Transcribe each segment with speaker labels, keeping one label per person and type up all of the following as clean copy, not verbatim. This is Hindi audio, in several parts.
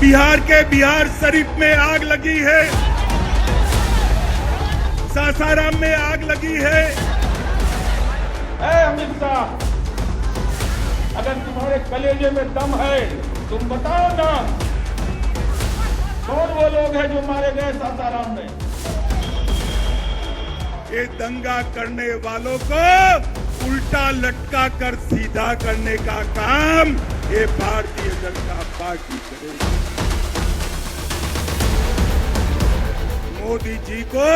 Speaker 1: बिहार के बिहार शरीफ में आग लगी है, सासाराम में आग लगी है।
Speaker 2: अमित शाह, अगर तुम्हारे कलेजे में दम है तुम बताओ ना, कौन वो लोग हैं जो मारे गए सासाराम में?
Speaker 1: ये दंगा करने वालों को उल्टा लटका कर सीधा करने का काम ये भारतीय जनता पार्टी करेगी। मोदी जी को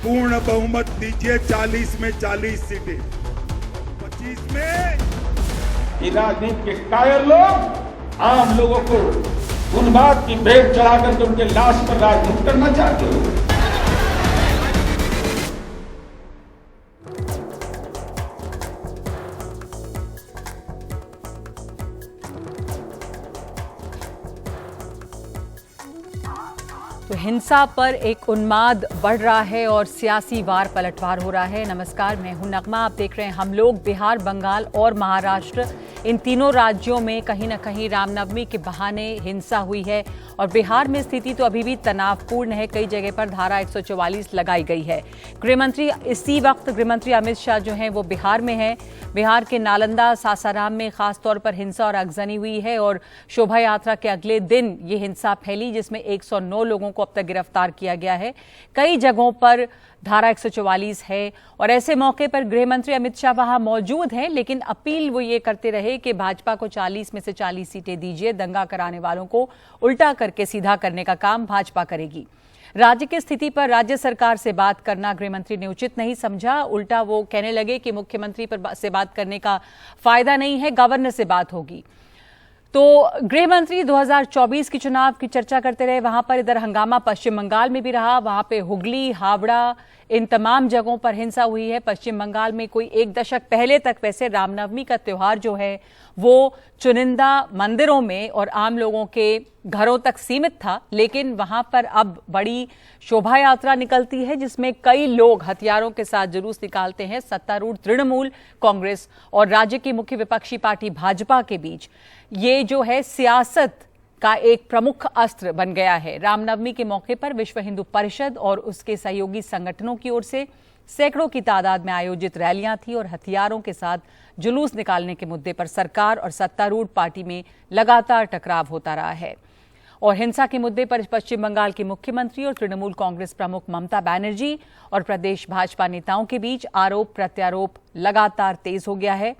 Speaker 1: पूर्ण बहुमत दीजिए, 40 में 40 सीटें, 25 में।
Speaker 2: ये राजनीति के कायर लोग आम लोगों को उन बात की भेंट चढ़ाकर के उनके लाश पर राजनीति करना चाहते हो।
Speaker 3: तो हिंसा पर एक उन्माद बढ़ रहा है और सियासी वार पलटवार हो रहा है। नमस्कार, मैं हूं नगमा। आप देख रहे हैं हम लोग। बिहार, बंगाल और महाराष्ट्र, इन तीनों राज्यों में कहीं न कहीं रामनवमी के बहाने हिंसा हुई है और बिहार में स्थिति तो अभी भी तनावपूर्ण है। कई जगह पर धारा 144 लगाई गई है। गृहमंत्री इसी वक्त गृहमंत्री अमित शाह जो हैं वो बिहार में हैं। बिहार के नालंदा, सासाराम में खास तौर पर हिंसा और आगजनी हुई है और शोभा यात्रा के अगले दिन ये हिंसा फैली, जिसमें 109 लोगों को अब तक गिरफ्तार किया गया है। कई जगहों पर धारा 144 है और ऐसे मौके पर गृहमंत्री अमित शाह वहां मौजूद हैं, लेकिन अपील वो ये करते रहे कि भाजपा को 40 में से 40 सीटें दीजिए। दंगा कराने वालों को उल्टा करके सीधा करने का काम भाजपा करेगी। राज्य की स्थिति पर राज्य सरकार से बात करना गृहमंत्री ने उचित नहीं समझा। उल्टा वो कहने लगे कि मुख्यमंत्री से बात करने का फायदा नहीं है, गवर्नर से बात होगी। तो गृहमंत्री 2024 की चुनाव की चर्चा करते रहे। वहां पर इधर हंगामा पश्चिम बंगाल में भी रहा। वहां पे हुगली, हावड़ा, इन तमाम जगहों पर हिंसा हुई है। पश्चिम बंगाल में कोई एक दशक पहले तक वैसे रामनवमी का त्योहार जो है वो चुनिंदा मंदिरों में और आम लोगों के घरों तक सीमित था, लेकिन वहां पर अब बड़ी शोभा यात्रा निकलती है जिसमें कई लोग हथियारों के साथ जुलूस निकालते हैं। सत्तारूढ़ तृणमूल कांग्रेस और राज्य की मुख्य विपक्षी पार्टी भाजपा के बीच ये जो है सियासत का एक प्रमुख अस्त्र बन गया है। रामनवमी के मौके पर विश्व हिंदू परिषद और उसके सहयोगी संगठनों की ओर से सैकड़ों की तादाद में आयोजित रैलियां थी और हथियारों के साथ जुलूस निकालने के मुद्दे पर सरकार और सत्तारूढ़ पार्टी में लगातार टकराव होता रहा है। और हिंसा के मुद्दे पर पश्चिम बंगाल की मुख्यमंत्री और तृणमूल कांग्रेस प्रमुख ममता बनर्जी और प्रदेश भाजपा नेताओं के बीच आरोप प्रत्यारोप लगातार तेज हो गया है।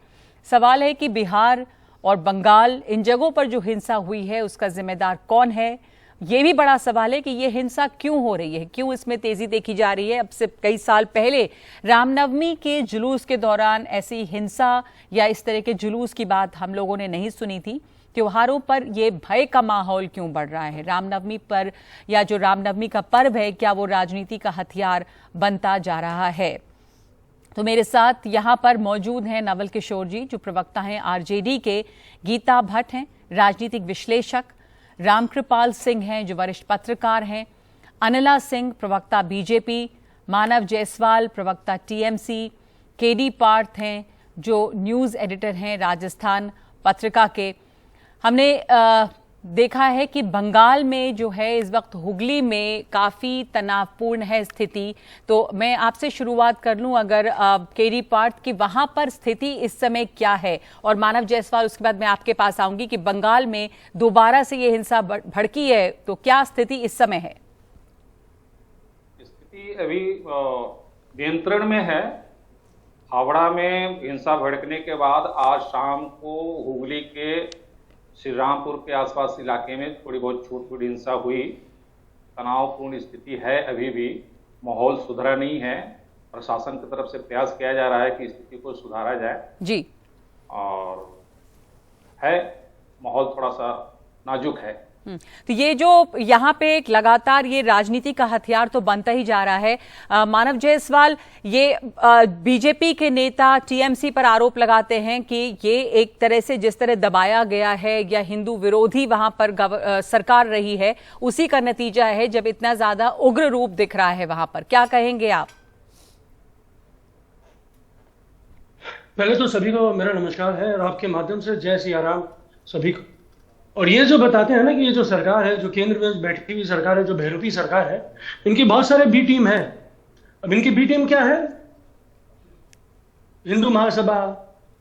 Speaker 3: सवाल है कि बिहार और बंगाल, इन जगहों पर जो हिंसा हुई है उसका जिम्मेदार कौन है। ये भी बड़ा सवाल है कि ये हिंसा क्यों हो रही है, क्यों इसमें तेजी देखी जा रही है। अब से कई साल पहले रामनवमी के जुलूस के दौरान ऐसी हिंसा या इस तरह के जुलूस की बात हम लोगों ने नहीं सुनी थी। त्योहारों पर ये भय का माहौल क्यों बढ़ रहा है? रामनवमी पर या जो रामनवमी का पर्व है, क्या वो राजनीति का हथियार बनता जा रहा है? तो मेरे साथ यहाँ पर मौजूद हैं नवल किशोर जी, जो प्रवक्ता हैं आरजेडी के, गीता भट्ट हैं राजनीतिक विश्लेषक, रामकृपाल सिंह हैं जो वरिष्ठ पत्रकार हैं, अनिला सिंह प्रवक्ता बीजेपी, मानव जायसवाल प्रवक्ता टीएमसी, केडी पार्थ हैं जो न्यूज़ एडिटर हैं राजस्थान पत्रिका के। हमने देखा है कि बंगाल में जो है इस वक्त हुगली में काफ़ी तनावपूर्ण है स्थिति। तो मैं आपसे शुरुआत कर लूं, अगर केडी पार्थ की वहां पर स्थिति इस समय क्या है, और मानव जायसवाल उसके बाद मैं आपके पास आऊंगी कि बंगाल में दोबारा से ये हिंसा भड़की है तो क्या स्थिति इस समय है?
Speaker 4: स्थिति अभी नियंत्रण में है। हावड़ा में हिंसा भड़कने के बाद आज शाम को हुगली के श्री रामपुर के आसपास इलाके में थोड़ी बहुत छोटी हिंसा हुई। तनावपूर्ण स्थिति है, अभी भी माहौल सुधरा नहीं है। प्रशासन की तरफ से प्रयास किया जा रहा है कि स्थिति को सुधारा जाए
Speaker 3: जी, और
Speaker 4: है माहौल थोड़ा सा नाजुक है।
Speaker 3: तो ये जो यहाँ पे एक लगातार ये राजनीति का हथियार तो बनता ही जा रहा है। मानव जायसवाल, ये बीजेपी के नेता टीएमसी पर आरोप लगाते हैं कि ये एक तरह से जिस तरह दबाया गया है या हिंदू विरोधी वहां पर सरकार रही है, उसी का नतीजा है जब इतना ज्यादा उग्र रूप दिख रहा है वहां पर। क्या कहेंगे आप?
Speaker 5: पहले तो सभी को मेरा नमस्कार है और आपके माध्यम से जय सिया राम सभी को। और ये जो बताते हैं ना कि ये जो सरकार है, जो केंद्र में बैठी हुई सरकार है, जो बहरूपी सरकार है, इनकी बहुत सारे बी टीम है। अब इनकी बी टीम क्या है? हिंदू महासभा,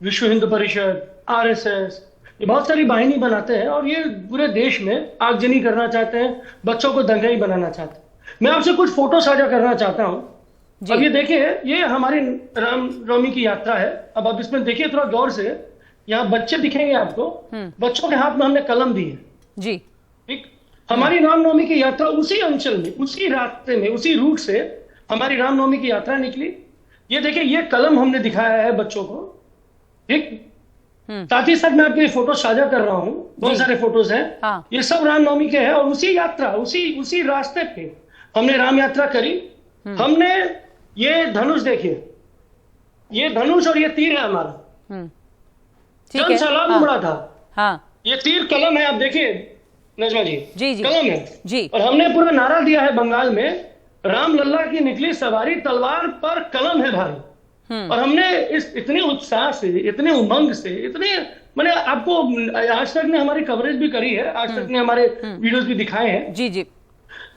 Speaker 5: विश्व हिंदू परिषद, आरएसएस, ये बहुत सारी वाहिनी बनाते हैं और ये पूरे देश में आगजनी करना चाहते हैं, बच्चों को दंगाई बनाना चाहते हैं। मैं आपसे कुछ फोटो साझा करना चाहता हूं। अब ये देखिए, ये हमारी रामनवमी की यात्रा है। अब आप इसमें देखिए थोड़ा गौर से, यहाँ बच्चे दिखेंगे आपको, बच्चों के हाथ में हमने कलम दी है
Speaker 3: जी।
Speaker 5: ठीक, हमारी रामनवमी की यात्रा उसी अंचल में, उसी रास्ते में, उसी रूट से हमारी रामनवमी की यात्रा निकली। ये देखिए, ये कलम हमने दिखाया है बच्चों को, ठीक। साथ ही साथ मैं आपके फोटो साझा कर रहा हूँ, बहुत सारे फोटोज हैं।
Speaker 3: हाँ।
Speaker 5: ये सब रामनवमी के हैं और उसी यात्रा, उसी रास्ते पे हमने राम यात्रा करी। हमने ये धनुष देखिए, ये धनुष और ये तीर है हमारा,
Speaker 3: ठीक है।
Speaker 5: सैलाब उमड़ा था।
Speaker 3: हाँ,
Speaker 5: ये तीर कलम है, आप देखिए नजमा जी,
Speaker 3: जी
Speaker 5: कलम है
Speaker 3: जी।
Speaker 5: और हमने पूरा नारा दिया है बंगाल में, राम लल्ला की निकली सवारी, तलवार पर कलम है भारी। और हमने इस इतने उत्साह से, इतने उमंग से, इतने, मैंने आपको आज तक ने हमारी कवरेज भी करी है, आज तक ने हमारे वीडियोस भी दिखाए हैं
Speaker 3: जी जी।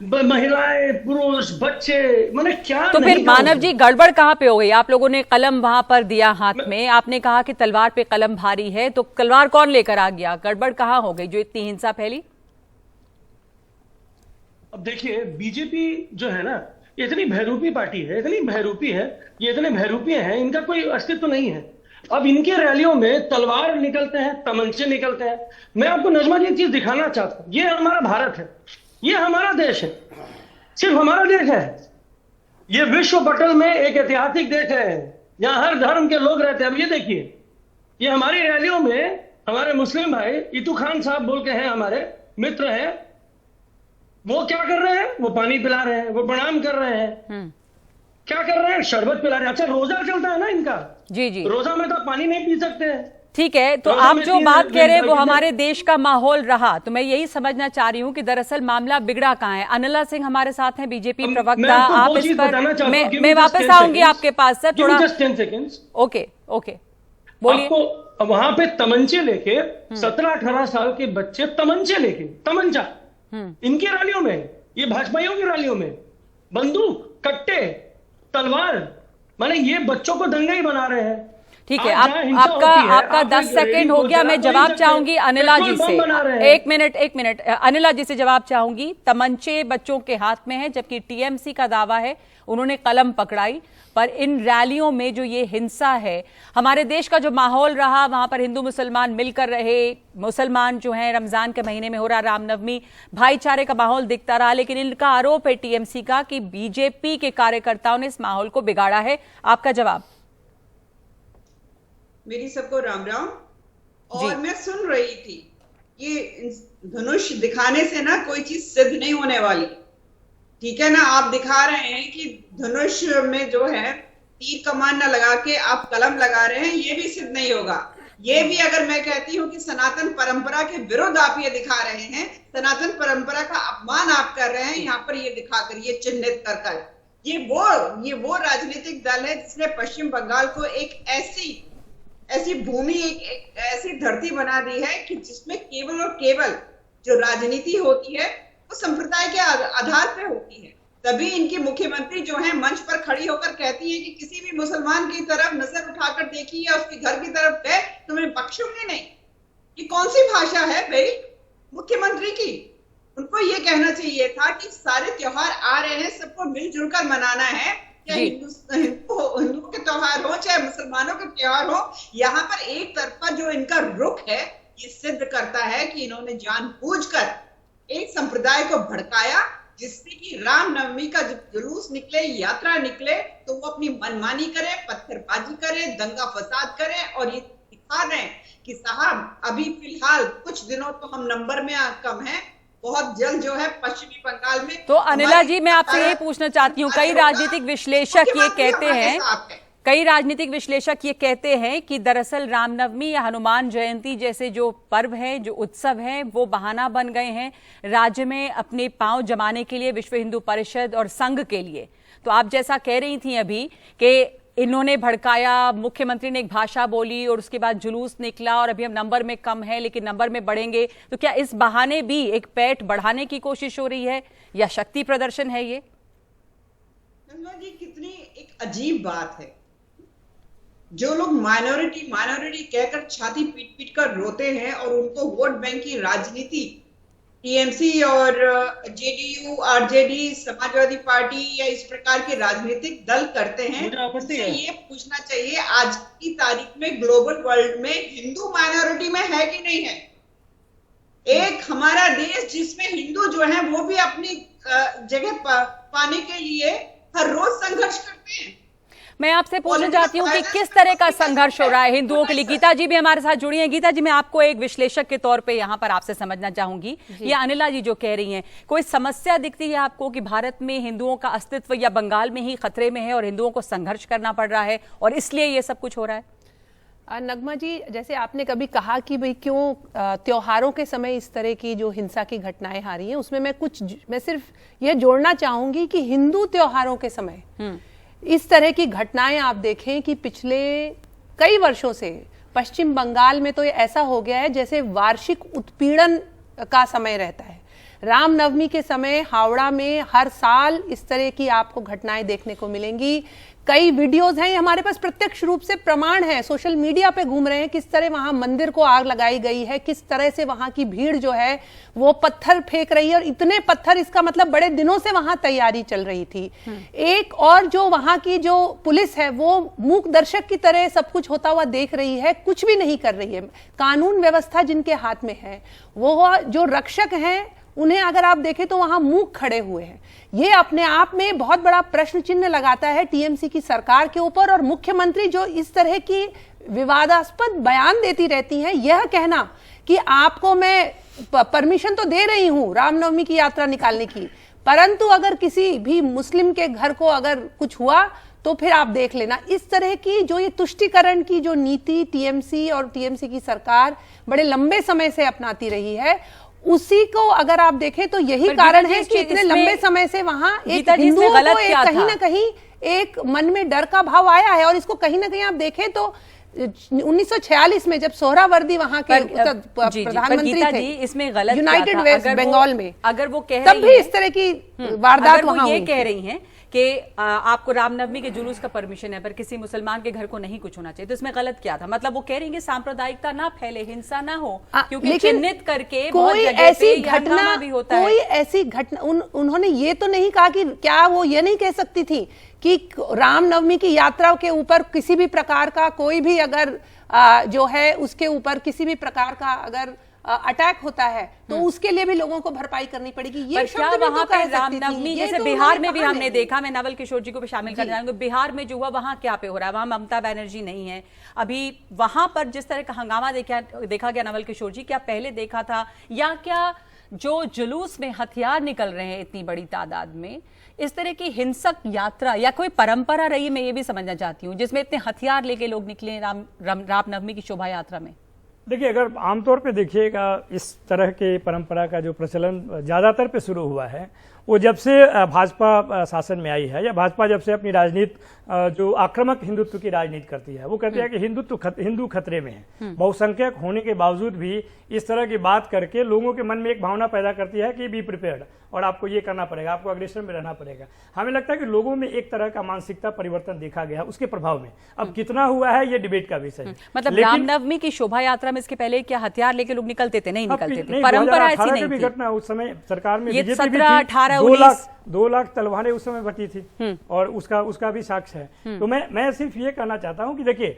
Speaker 5: महिलाएं, पुरुष, बच्चे, मैंने क्या।
Speaker 3: तो फिर मानव जी, गड़बड़ कहाँ पे हो गई? आप लोगों ने कलम वहां पर दिया हाथ में, आपने कहा कि तलवार पे कलम भारी है, तो तलवार कौन लेकर आ गया? गड़बड़ कहाँ हो गई जो इतनी हिंसा फैली?
Speaker 5: अब देखिए, बीजेपी जो है ना, ये इतनी बहरूपी पार्टी है, इतनी बहरूपी है, ये इतने बहरूपी हैं, इनका कोई अस्तित्व नहीं है। अब इनके रैलियों में तलवार निकलते हैं, तमंचे निकलते हैं। मैं आपको नजमा जी एक चीज दिखाना चाहता हूं, ये हमारा भारत है, ये हमारा देश है, सिर्फ हमारा देश है। ये विश्व पटल में एक ऐतिहासिक देश है, यहाँ हर धर्म के लोग रहते हैं। अब ये देखिए, ये हमारी रैलियों में हमारे मुस्लिम भाई इतू खान साहब बोल के हैं, हमारे मित्र हैं, वो क्या कर रहे हैं? वो पानी पिला रहे हैं, वो प्रणाम कर रहे हैं। क्या कर रहे हैं? शरबत पिला रहे हैं। अच्छा, रोजा चलता है ना इनका,
Speaker 3: जी जी।
Speaker 5: रोजा में तो पानी नहीं पी सकते हैं।
Speaker 3: ठीक है, तो आप जो बात कह रहे हैं वो हमारे देश का माहौल रहा, तो मैं यही समझना चाह रही हूँ कि दरअसल मामला बिगड़ा कहाँ है। अनिला सिंह हमारे साथ हैं, बीजेपी प्रवक्ता। आप इस पर, मैं वापस आऊंगी आपके पास सर, थोड़ा
Speaker 5: 10 सेकेंड्स।
Speaker 3: ओके ओके, बोलिए।
Speaker 5: आपको वहां पे तमंचे लेके 17-18 साल के बच्चे तमंचे लेके, तमंचा इनकी रैलियों में, ये भाजपाइयों की रैलियों में, बंदूक, कट्टे, तलवार, माने ये बच्चों को दंगाई बना रहे हैं।
Speaker 3: ठीक है, आपका 10 सेकंड हो गया। मैं जवाब चाहूंगी अनिला जी से, एक मिनट अनिला जी से जवाब चाहूंगी। तमंचे बच्चों के हाथ में है, जबकि टीएमसी का दावा है उन्होंने कलम पकड़ाई। पर इन रैलियों में जो ये हिंसा है, हमारे देश का जो माहौल रहा, वहां पर हिंदू मुसलमान मिलकर रहे, मुसलमान जो हैं रमजान के महीने में हो रहा रामनवमी, भाईचारे का माहौल दिखता रहा। लेकिन इनका आरोप है टीएमसी का कि बीजेपी के कार्यकर्ताओं ने इस माहौल को बिगाड़ा है। आपका जवाब?
Speaker 6: मेरी सबको राम राम। और मैं सुन रही थी, ये धनुष दिखाने से ना कोई चीज सिद्ध नहीं होने वाली, ठीक है ना। आप दिखा रहे हैं कि धनुष में जो है तीर कमान ना लगा के आप कलम लगा रहे हैं, ये भी सिद्ध नहीं होगा। ये भी अगर मैं कहती हूँ कि सनातन परंपरा के विरुद्ध आप ये दिखा रहे हैं, सनातन परंपरा का अपमान आप कर रहे हैं यहाँ पर ये दिखाकर, ये चिन्हित कर। ये वो राजनीतिक दल है जिसने पश्चिम बंगाल को एक ऐसी भूमि, एक ऐसी धरती बना दी है कि जिसमें केवल और केवल जो राजनीति होती है वो संप्रदाय के आधार पे होती है। तभी इनकी मुख्यमंत्री जो है मंच पर खड़ी होकर कहती है कि किसी भी मुसलमान की तरफ नजर उठाकर देखी या उसके घर की तरफ गए तो मैं बख्शूंगी नहीं। ये कौन सी भाषा है भाई मुख्यमंत्री की? उनको ये कहना चाहिए था कि सारे त्योहार आ रहे हैं, सबको मिलजुल कर मनाना है, चाहे हिंदू के त्योहार हो चाहे मुसलमानों के त्योहार हो। यहाँ पर एक तरफा जो इनका रुख है ये सिद्ध करता है कि इन्होंने जानबूझकर एक संप्रदाय को भड़काया, जिससे कि रामनवमी का जब जुलूस निकले, यात्रा निकले, तो वो अपनी मनमानी करे, पत्थरबाजी करे, दंगा फसाद करे और ये दिखा रहे हैं कि साहब अभी फिलहाल कुछ दिनों तो हम नंबर में कम हैं, बहुत जल्द जो है पश्चिमी बंगाल में। तो
Speaker 3: अनिला जी, मैं आपसे यही पूछना चाहती हूँ, कई राजनीतिक विश्लेषक ये कहते हैं कि दरअसल रामनवमी या हनुमान जयंती जैसे जो पर्व हैं, जो उत्सव हैं, वो बहाना बन गए हैं राज्य में अपने पांव जमाने के लिए, विश्व हिंदू परिषद और संघ के लिए। तो आप जैसा कह रही थी अभी कि इन्होंने भड़काया, मुख्यमंत्री ने एक भाषा बोली और उसके बाद जुलूस निकला और अभी हम नंबर में कम है लेकिन नंबर में बढ़ेंगे, तो क्या इस बहाने भी एक पैठ बढ़ाने की कोशिश हो रही है या शक्ति प्रदर्शन है ये?
Speaker 6: जी कितनी एक अजीब बात है। जो लोग माइनॉरिटी माइनॉरिटी कहकर छाती पीट पीट कर रोते हैं और उनको वोट बैंक की राजनीति टीएमसी और जेडीयू, आरजेडी, समाजवादी पार्टी या इस प्रकार के राजनीतिक दल करते हैं, उससे ये पूछना चाहिए आज की तारीख में ग्लोबल वर्ल्ड में हिंदू माइनॉरिटी में है कि नहीं है। एक हमारा देश जिसमें हिंदू जो है वो भी अपनी जगह पाने के लिए हर रोज संघर्ष करते हैं।
Speaker 3: मैं आपसे पूछना चाहती हूँ कि किस तरह का संघर्ष हो रहा है हिंदुओं के लिए। गीता जी भी हमारे साथ जुड़ी हैं। गीता जी, मैं आपको एक विश्लेषक के तौर पे यहाँ पर आपसे समझना चाहूंगी, ये अनिला जी जो कह रही हैं, कोई समस्या दिखती है आपको कि भारत में हिंदुओं का अस्तित्व या बंगाल में ही खतरे में है और हिंदुओं को संघर्ष करना पड़ रहा है और इसलिए ये सब कुछ हो रहा है?
Speaker 7: नगमा जी, जैसे आपने कभी कहा कि भाई क्यों त्योहारों के समय इस तरह की जो हिंसा की घटनाएं आ रही हैं, उसमें मैं सिर्फ यह जोड़ना चाहूंगी कि हिंदू त्योहारों के समय इस तरह की घटनाएं आप देखें कि पिछले कई वर्षों से पश्चिम बंगाल में तो ये ऐसा हो गया है जैसे वार्षिक उत्पीड़न का समय रहता है। रामनवमी के समय हावड़ा में हर साल इस तरह की आपको घटनाएं देखने को मिलेंगी। कई वीडियोस हैं, हमारे पास प्रत्यक्ष रूप से प्रमाण है, सोशल मीडिया पे घूम रहे हैं, किस तरह वहां मंदिर को आग लगाई गई है, किस तरह से वहां की भीड़ जो है वो पत्थर फेंक रही है और इतने पत्थर, इसका मतलब बड़े दिनों से वहां तैयारी चल रही थी। एक और जो वहां की जो पुलिस है वो मूक दर्शक की तरह सब कुछ होता हुआ देख रही है, कुछ भी नहीं कर रही है। कानून व्यवस्था जिनके हाथ में है, वो जो रक्षक हैं, उन्हें अगर आप देखें तो वहां मूक खड़े हुए हैं। ये अपने आप में बहुत बड़ा प्रश्न चिन्ह लगाता है टीएमसी की सरकार के ऊपर। और मुख्यमंत्री जो इस तरह की विवादास्पद बयान देती रहती हैं, यह कहना कि आपको मैं परमिशन तो दे रही हूं रामनवमी की यात्रा निकालने की, परंतु अगर किसी भी मुस्लिम के घर को अगर कुछ हुआ तो फिर आप देख लेना। इस तरह की जो ये तुष्टीकरण की जो नीति टीएमसी और टीएमसी की सरकार बड़े लंबे समय से अपनाती रही है, उसी को अगर आप देखें तो यही कारण है कि इतने लंबे समय से वहां एक हिंदुओं को कहीं ना कहीं एक मन में डर का भाव आया है। और इसको कहीं ना कहीं आप देखें तो 1946 में जब सोहरावर्दी वहां के प्रधानमंत्री थे,
Speaker 3: इसमें गलत
Speaker 7: यूनाइटेड वेस्ट बंगाल में,
Speaker 3: अगर वो कह
Speaker 7: तब भी इस तरह की वारदात वहां
Speaker 3: ये कह रही हैं कि आपको रामनवमी के जुलूस का परमिशन है पर किसी मुसलमान के घर को नहीं कुछ होना चाहिए, तो इसमें गलत क्या था? मतलब वो कह रही है सांप्रदायिकता ना फैले, हिंसा ना हो, क्योंकि चिन्हित करके
Speaker 7: कोई ऐसी घटना भी होता है, कोई ऐसी घटना उन्होंने ये तो नहीं कहा कि क्या वो ये नहीं कह सकती थी कि रामनवमी की यात्रा के ऊपर किसी भी प्रकार का कोई भी अगर जो है उसके ऊपर किसी भी प्रकार का अगर अटैक होता है तो उसके लिए भी लोगों को भरपाई करनी पड़ेगी। ये
Speaker 3: क्या वहां पे रामनवमी जैसे बिहार में भी हमने देखा, मैं नवल किशोर जी को भी शामिल कर जाऊंगी, बिहार में जो हुआ वहां क्या पे हो रहा है, वहां ममता बनर्जी नहीं है अभी, वहां पर जिस तरह का हंगामा देखा गया नवल किशोर जी, क्या पहले देखा था? या क्या जो जुलूस में हथियार निकल रहे हैं इतनी बड़ी तादाद में, इस तरह की हिंसक यात्रा या कोई परंपरा रही, मैं ये भी समझना चाहती हूँ, जिसमें इतने हथियार लेके लोग निकले रामनवमी की शोभा यात्रा में?
Speaker 8: देखिए, अगर आमतौर पे देखिएगा इस तरह के परंपरा का जो प्रचलन ज़्यादातर पे शुरू हुआ है वो जब से भाजपा शासन में आई है, या भाजपा जब से अपनी राजनीति जो आक्रामक हिंदुत्व की राजनीति करती है, वो कहती है कि हिंदू खतरे में है। बहुसंख्यक होने के बावजूद भी इस तरह की बात करके लोगों के मन में एक भावना पैदा करती है कि बी प्रिपेयर्ड, और आपको ये करना पड़ेगा, आपको अग्रेसर में रहना पड़ेगा। हमें लगता है कि लोगों में एक तरह का मानसिकता परिवर्तन देखा गया उसके प्रभाव में। अब कितना हुआ है ये डिबेट का विषय है।
Speaker 3: मतलब रामनवमी की शोभा यात्रा में इसके पहले क्या हथियार लेके लोग निकलते थे? नहीं निकलते थे, परंपरा ऐसी नहीं थी।
Speaker 8: घटना उस समय सरकार में
Speaker 3: 2
Speaker 8: लाख तलवारें उस समय बटी थी और उसका भी साक्ष्य है। तो मैं सिर्फ ये कहना चाहता हूँ कि देखिए,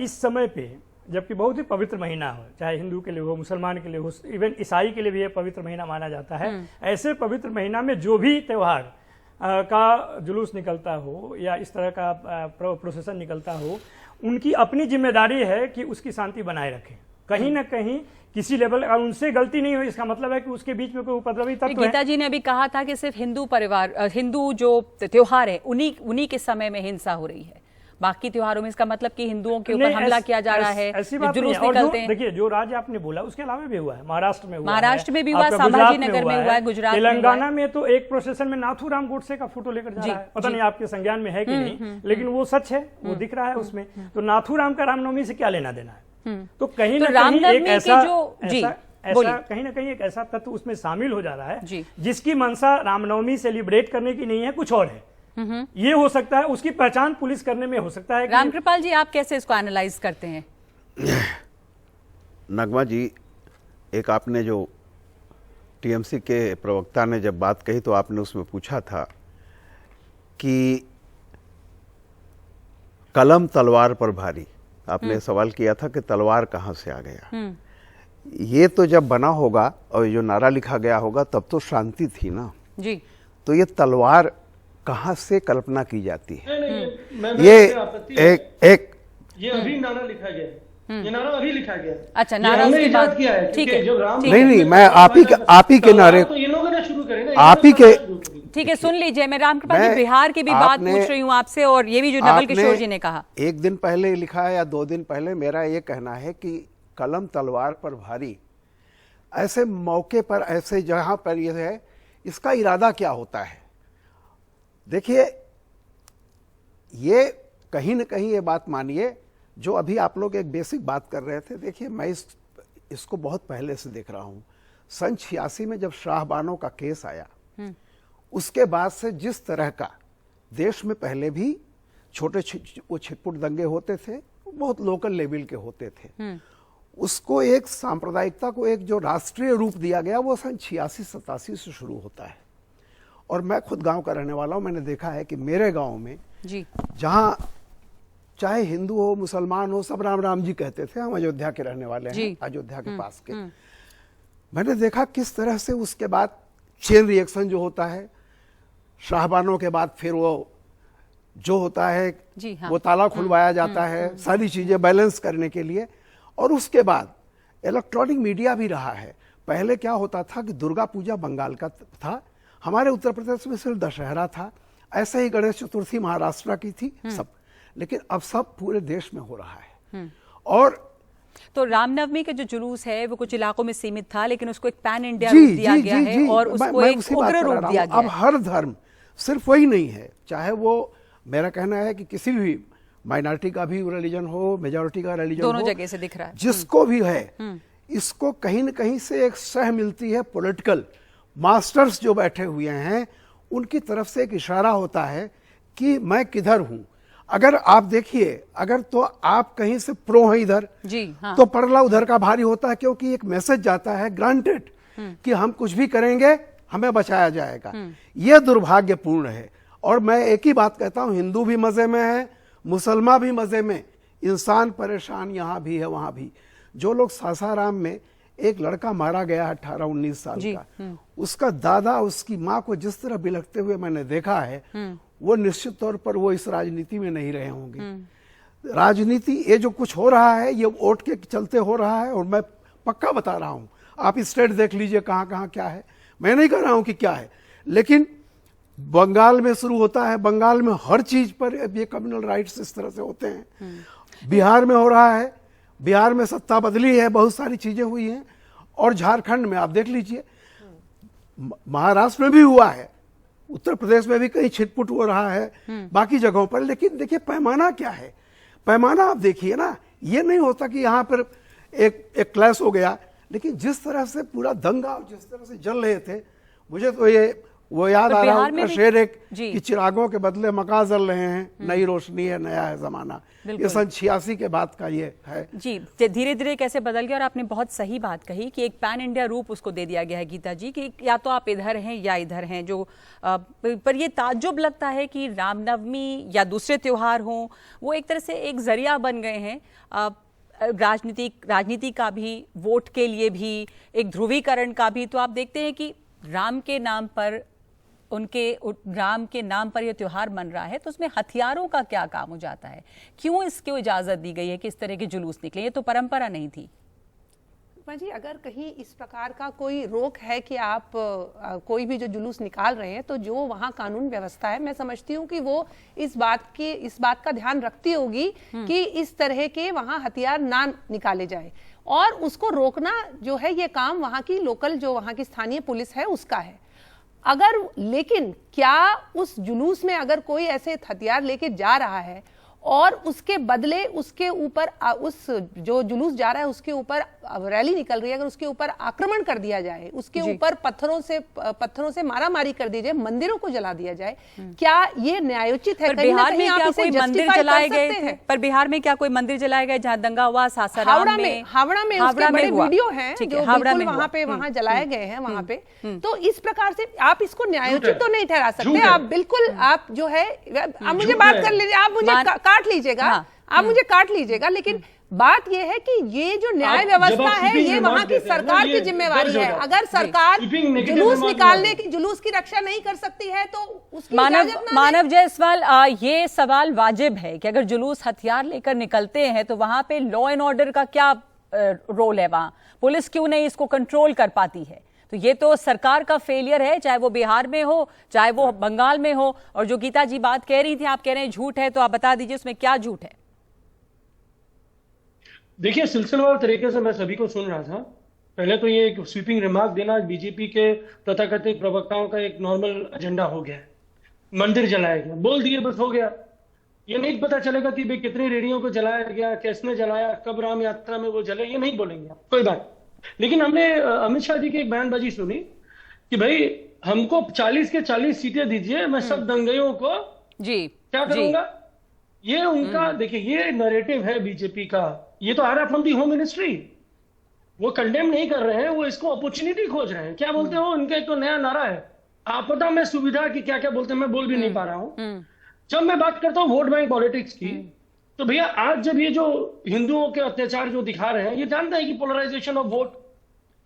Speaker 8: इस समय पे जबकि बहुत ही पवित्र महीना हो, चाहे हिंदू के लिए हो, मुसलमान के लिए हो, इवन ईसाई के लिए भी ये पवित्र महीना माना जाता है, ऐसे पवित्र महीना में जो भी त्योहार का जुलूस निकलता हो या इस तरह का प्रोसेसन निकलता हो, उनकी अपनी जिम्मेदारी है कि उसकी शांति बनाए रखें। कहीं ना कहीं किसी लेवल अगर उनसे गलती नहीं हुई, इसका मतलब है कि उसके बीच में कोई उपद्रवी तत्व है।
Speaker 3: गीता जी ने अभी कहा था कि सिर्फ हिंदू परिवार, हिंदू जो त्योहार है उन्हीं के समय में हिंसा हो रही है। बाकी त्योहारों में इसका मतलब कि हिंदुओं के ऊपर
Speaker 8: नहीं,
Speaker 3: हमला किया जा रहा है,
Speaker 8: ऐसी बात
Speaker 3: जुलूस
Speaker 8: नहीं है। और
Speaker 3: निकलते हैं।
Speaker 8: देखिए, जो राज्य आपने बोला उसके अलावा भी हुआ है, महाराष्ट्र में हुआ है,
Speaker 3: महाराष्ट्र में भी हुआ,
Speaker 8: आपका
Speaker 3: संभाजी
Speaker 8: गुजरात
Speaker 3: नगर में हुआ है, गुजरात में हुआ है।
Speaker 8: तेलंगाना में तो एक प्रोसेशन में नाथूराम गोडसे का फोटो लेकर जा रहा है, पता नहीं आपके संज्ञान में है कि नहीं, लेकिन वो सच है, वो दिख रहा है उसमें। तो नाथूराम का रामनवमी से क्या लेना देना है? तो कहीं ना कहीं एक ऐसा कहीं ना कहीं एक ऐसा तत्व उसमें शामिल हो जा रहा है जिसकी मंशा रामनवमी सेलिब्रेट करने की नहीं है, कुछ और है। ये हो सकता है, उसकी पहचान पुलिस करने में हो सकता है।
Speaker 3: रामकृपाल जी, आप कैसे इसको एनालाइज करते हैं?
Speaker 9: नगमा जी, एक आपने जो टीएमसी के प्रवक्ता ने जब बात कही तो आपने उसमें पूछा था कि कलम तलवार पर भारी, आपने सवाल किया था कि तलवार कहां से आ गया। ये तो जब बना होगा और जो नारा लिखा गया होगा तब तो शांति थी ना जी। तो ये तलवार कहां से कल्पना की जाती है?
Speaker 5: ये अभी नारा लिखा गया है, ये नारा अभी लिखा गया है।
Speaker 3: अच्छा, नारा उसके बाद
Speaker 5: किया है, ठीक है। जब राम
Speaker 9: नहीं, मैं आप ही के नारे,
Speaker 5: तो ये लोगों ने शुरू करे ना,
Speaker 9: आप ही के,
Speaker 3: ठीक है, सुन लीजिए। मैं रामकृपाल जी बिहार की भी बात पूछ रही हूँ आपसे, और ये भी जो नवल किशोर जी ने कहा,
Speaker 9: एक दिन पहले लिखा है या 2 दिन पहले, मेरा ये कहना है कि कलम तलवार पर भारी, ऐसे मौके पर, ऐसे जहां पर ये है, इसका इरादा क्या होता है? देखिए, ये कहीं न कहीं ये बात मानिए, जो अभी आप लोग एक बेसिक बात कर रहे थे। देखिए, मैं इसको बहुत पहले से देख रहा हूं। सन 86 में जब शाहबानो का केस आया, उसके बाद से जिस तरह का देश में पहले भी छोटे वो छिटपुट दंगे होते थे, बहुत लोकल लेवल के होते थे, उसको एक सांप्रदायिकता को एक जो राष्ट्रीय रूप दिया गया, वो सन 86-87 से शुरू होता है। और मैं खुद गांव का रहने वाला हूं, मैंने देखा है कि मेरे गांव में जी, जहां चाहे हिंदू हो मुसलमान हो, सब राम राम जी कहते थे। हम अयोध्या के रहने वाले हैं, अयोध्या के पास के। मैंने देखा किस तरह से उसके बाद चेन रिएक्शन जो होता है, शाहबानों के बाद फिर वो जो होता है वो ताला खुलवाया जाता है, सारी चीजें बैलेंस करने के लिए। और उसके बाद इलेक्ट्रॉनिक मीडिया भी रहा है। पहले क्या होता था कि दुर्गा पूजा बंगाल का था, हमारे उत्तर प्रदेश में सिर्फ दशहरा था, ऐसे ही गणेश चतुर्थी महाराष्ट्र की थी सब, लेकिन अब सब पूरे देश में हो रहा है। और
Speaker 3: तो रामनवमी का जो जुलूस है वो कुछ इलाकों में सीमित था, लेकिन उसको एक पैन इंडिया रूप दिया गया है और उसको एक उग्र रूप दिया गया है।
Speaker 9: अब हर धर्म, सिर्फ वही नहीं है, चाहे वो, मेरा कहना है कि किसी भी माइनॉरिटी का भी रिलीजन हो, मेजॉरिटी का रिलीजन हो,
Speaker 3: दोनों जगह से दिख रहा है,
Speaker 9: जिसको भी है, इसको कहीं न कहीं से एक सह मिलती है। पॉलिटिकल मास्टर्स जो बैठे हुए हैं, उनकी तरफ से एक इशारा होता है कि मैं किधर हूं। अगर आप देखिए, अगर तो आप कहीं से प्रो हैं इधर जी, हाँ। तो परला उधर का भारी होता है, क्योंकि एक मैसेज जाता है ग्रांटेड कि हम कुछ भी करेंगे हमें बचाया जाएगा। यह दुर्भाग्यपूर्ण है। और मैं एक ही बात कहता हूं, हिंदू भी मजे में है, मुसलमान भी मजे में, इंसान परेशान यहां भी है वहां भी। जो लोग सासाराम में एक लड़का मारा गया 18-19 साल का, उसका दादा उसकी माँ को जिस तरह बिलखते हुए मैंने देखा है, वो निश्चित तौर पर वो इस राजनीति में नहीं रहे होंगे। राजनीति, ये जो कुछ हो रहा है, ये वोट के चलते हो रहा है। और मैं पक्का बता रहा हूं, आप स्टेट देख लीजिए कहां कहां क्या है। मैं नहीं कह रहा हूं कि क्या है, लेकिन बंगाल में शुरू होता है, बंगाल में हर चीज पर ये कम्युनल राइट्स इस तरह से होते हैं। बिहार में हो रहा है, बिहार में सत्ता बदली है, बहुत सारी चीजें हुई हैं। और झारखंड में आप देख लीजिए, महाराष्ट्र में भी हुआ है, उत्तर प्रदेश में भी कहीं छिटपुट हो रहा है, बाकी जगहों पर। लेकिन देखिए पैमाना क्या है, पैमाना आप देखिए ना, ये नहीं होता कि यहाँ पर एक क्लैश हो गया, लेकिन जिस तरह से पूरा दंगा जिस तरह से जल रहे थे, मुझे तो ये वो याद आ रहा है शेर एक कि चिरागों के बदले मकान जल रहे हैं, नई रोशनी है, नया है जमाना। ये सन 86 के बाद का ये है
Speaker 3: जी। धीरे धीरे कैसे बदल गया। और आपने बहुत सही बात कही कि एक पैन इंडिया रूप उसको दे दिया गया है गीता जी, कि या तो आप इधर हैं या इधर हैं। जो पर ये ताज्जुब लगता है कि रामनवमी या दूसरे त्योहार हों, वो एक तरह से एक जरिया बन गए हैं राजनीति का भी, वोट के लिए भी, एक ध्रुवीकरण का भी। तो आप देखते हैं कि राम के नाम पर, राम के नाम पर यह त्योहार मन रहा है, तो उसमें हथियारों का क्या काम हो जाता है? क्यों इसको इजाजत दी गई है कि इस तरह के जुलूस निकले? ये तो परंपरा नहीं थी।
Speaker 7: जी, अगर कहीं इस प्रकार का कोई रोक है कि आप कोई भी जो जुलूस निकाल रहे हैं, तो जो वहाँ कानून व्यवस्था है, मैं समझती हूँ कि वो इस बात का ध्यान रखती होगी कि इस तरह के वहाँ हथियार ना निकाले जाए, और उसको रोकना जो है ये काम वहाँ की लोकल, जो वहाँ की स्थानीय पुलिस है उसका है। अगर लेकिन क्या उस जुलूस में अगर कोई ऐसे हथियार लेके जा रहा है और उसके बदले उसके ऊपर उस जो जुलूस जा रहा है उसके ऊपर रैली निकल रही है, अगर उसके ऊपर आक्रमण कर दिया जाए, उसके ऊपर पत्थरों से मारामारी कर दी जाए, मंदिरों को जला दिया जाए, क्या ये न्यायोचित है?
Speaker 3: बिहार में क्या कोई मंदिर जलाए गए थे? पर बिहार में क्या कोई मंदिर जलाए गए जहां दंगा हुआ? सासाराम में,
Speaker 7: हावड़ा में उसके बड़े वीडियो हैं जो
Speaker 3: हावड़ा में
Speaker 7: वहां जलाए गए हैं वहां पे। तो इस प्रकार से आप इसको न्यायोचित तो नहीं ठहरा सकते। आप बिल्कुल, आप जो है, आप मुझे बात कर लीजिए, आप मुझे काट लीजिएगा, आप मुझे काट लीजिएगा, लेकिन बात यह है कि ये जो न्याय व्यवस्था है ये वहां की सरकार की जिम्मेवारी है। अगर सरकार जुलूस की रक्षा नहीं कर सकती है तो उसकी
Speaker 3: मानव जायसवाल, ये सवाल वाजिब है कि अगर जुलूस हथियार लेकर निकलते हैं तो वहां पे लॉ एंड ऑर्डर का क्या रोल है? वहां पुलिस क्यों नहीं इसको कंट्रोल कर पाती है? तो ये तो सरकार का फेलियर है, चाहे वो बिहार में हो चाहे वो बंगाल में हो। और जो गीता जी बात कह रही थी, आप कह रहे हैं झूठ है, तो आप बता दीजिए उसमें क्या झूठ है?
Speaker 5: देखिए, सिलसिलेवार तरीके से मैं सभी को सुन रहा था। पहले तो ये एक स्वीपिंग रिमार्क देना बीजेपी के तथाकथित प्रवक्ताओं का एक नॉर्मल एजेंडा हो गया है। मंदिर जलाया गया, बोल दिए, बस हो गया। ये नहीं पता चलेगा कि भाई कितनी रेडियो को जलाया गया, किसने जलाया, कब राम यात्रा में वो जले, ये नहीं बोलेंगे आप, कोई बात। लेकिन हमने अमित शाह जी की एक बयानबाजी सुनी कि भाई हमको 40 के 40 सीटें दीजिए, मैं सब दंगइयों को क्या करूंगा। ये उनका, देखिए, ये नैरेटिव है बीजेपी का। ये तो are from the home ministry. वो कंडेम नहीं कर रहे हैं, वो इसको अपॉर्चुनिटी खोज रहे हैं। क्या बोलते हो, उनका एक तो नया नारा है, आपदा में सुविधा की, क्या क्या बोलते हैं, मैं बोल भी नहीं पा रहा हूं। जब मैं बात करता हूँ वोट बैंक पॉलिटिक्स की, तो भैया आज जब ये जो हिंदुओं के अत्याचार जो दिखा रहे हैं, ये जानते हैं कि पोलराइजेशन ऑफ वोट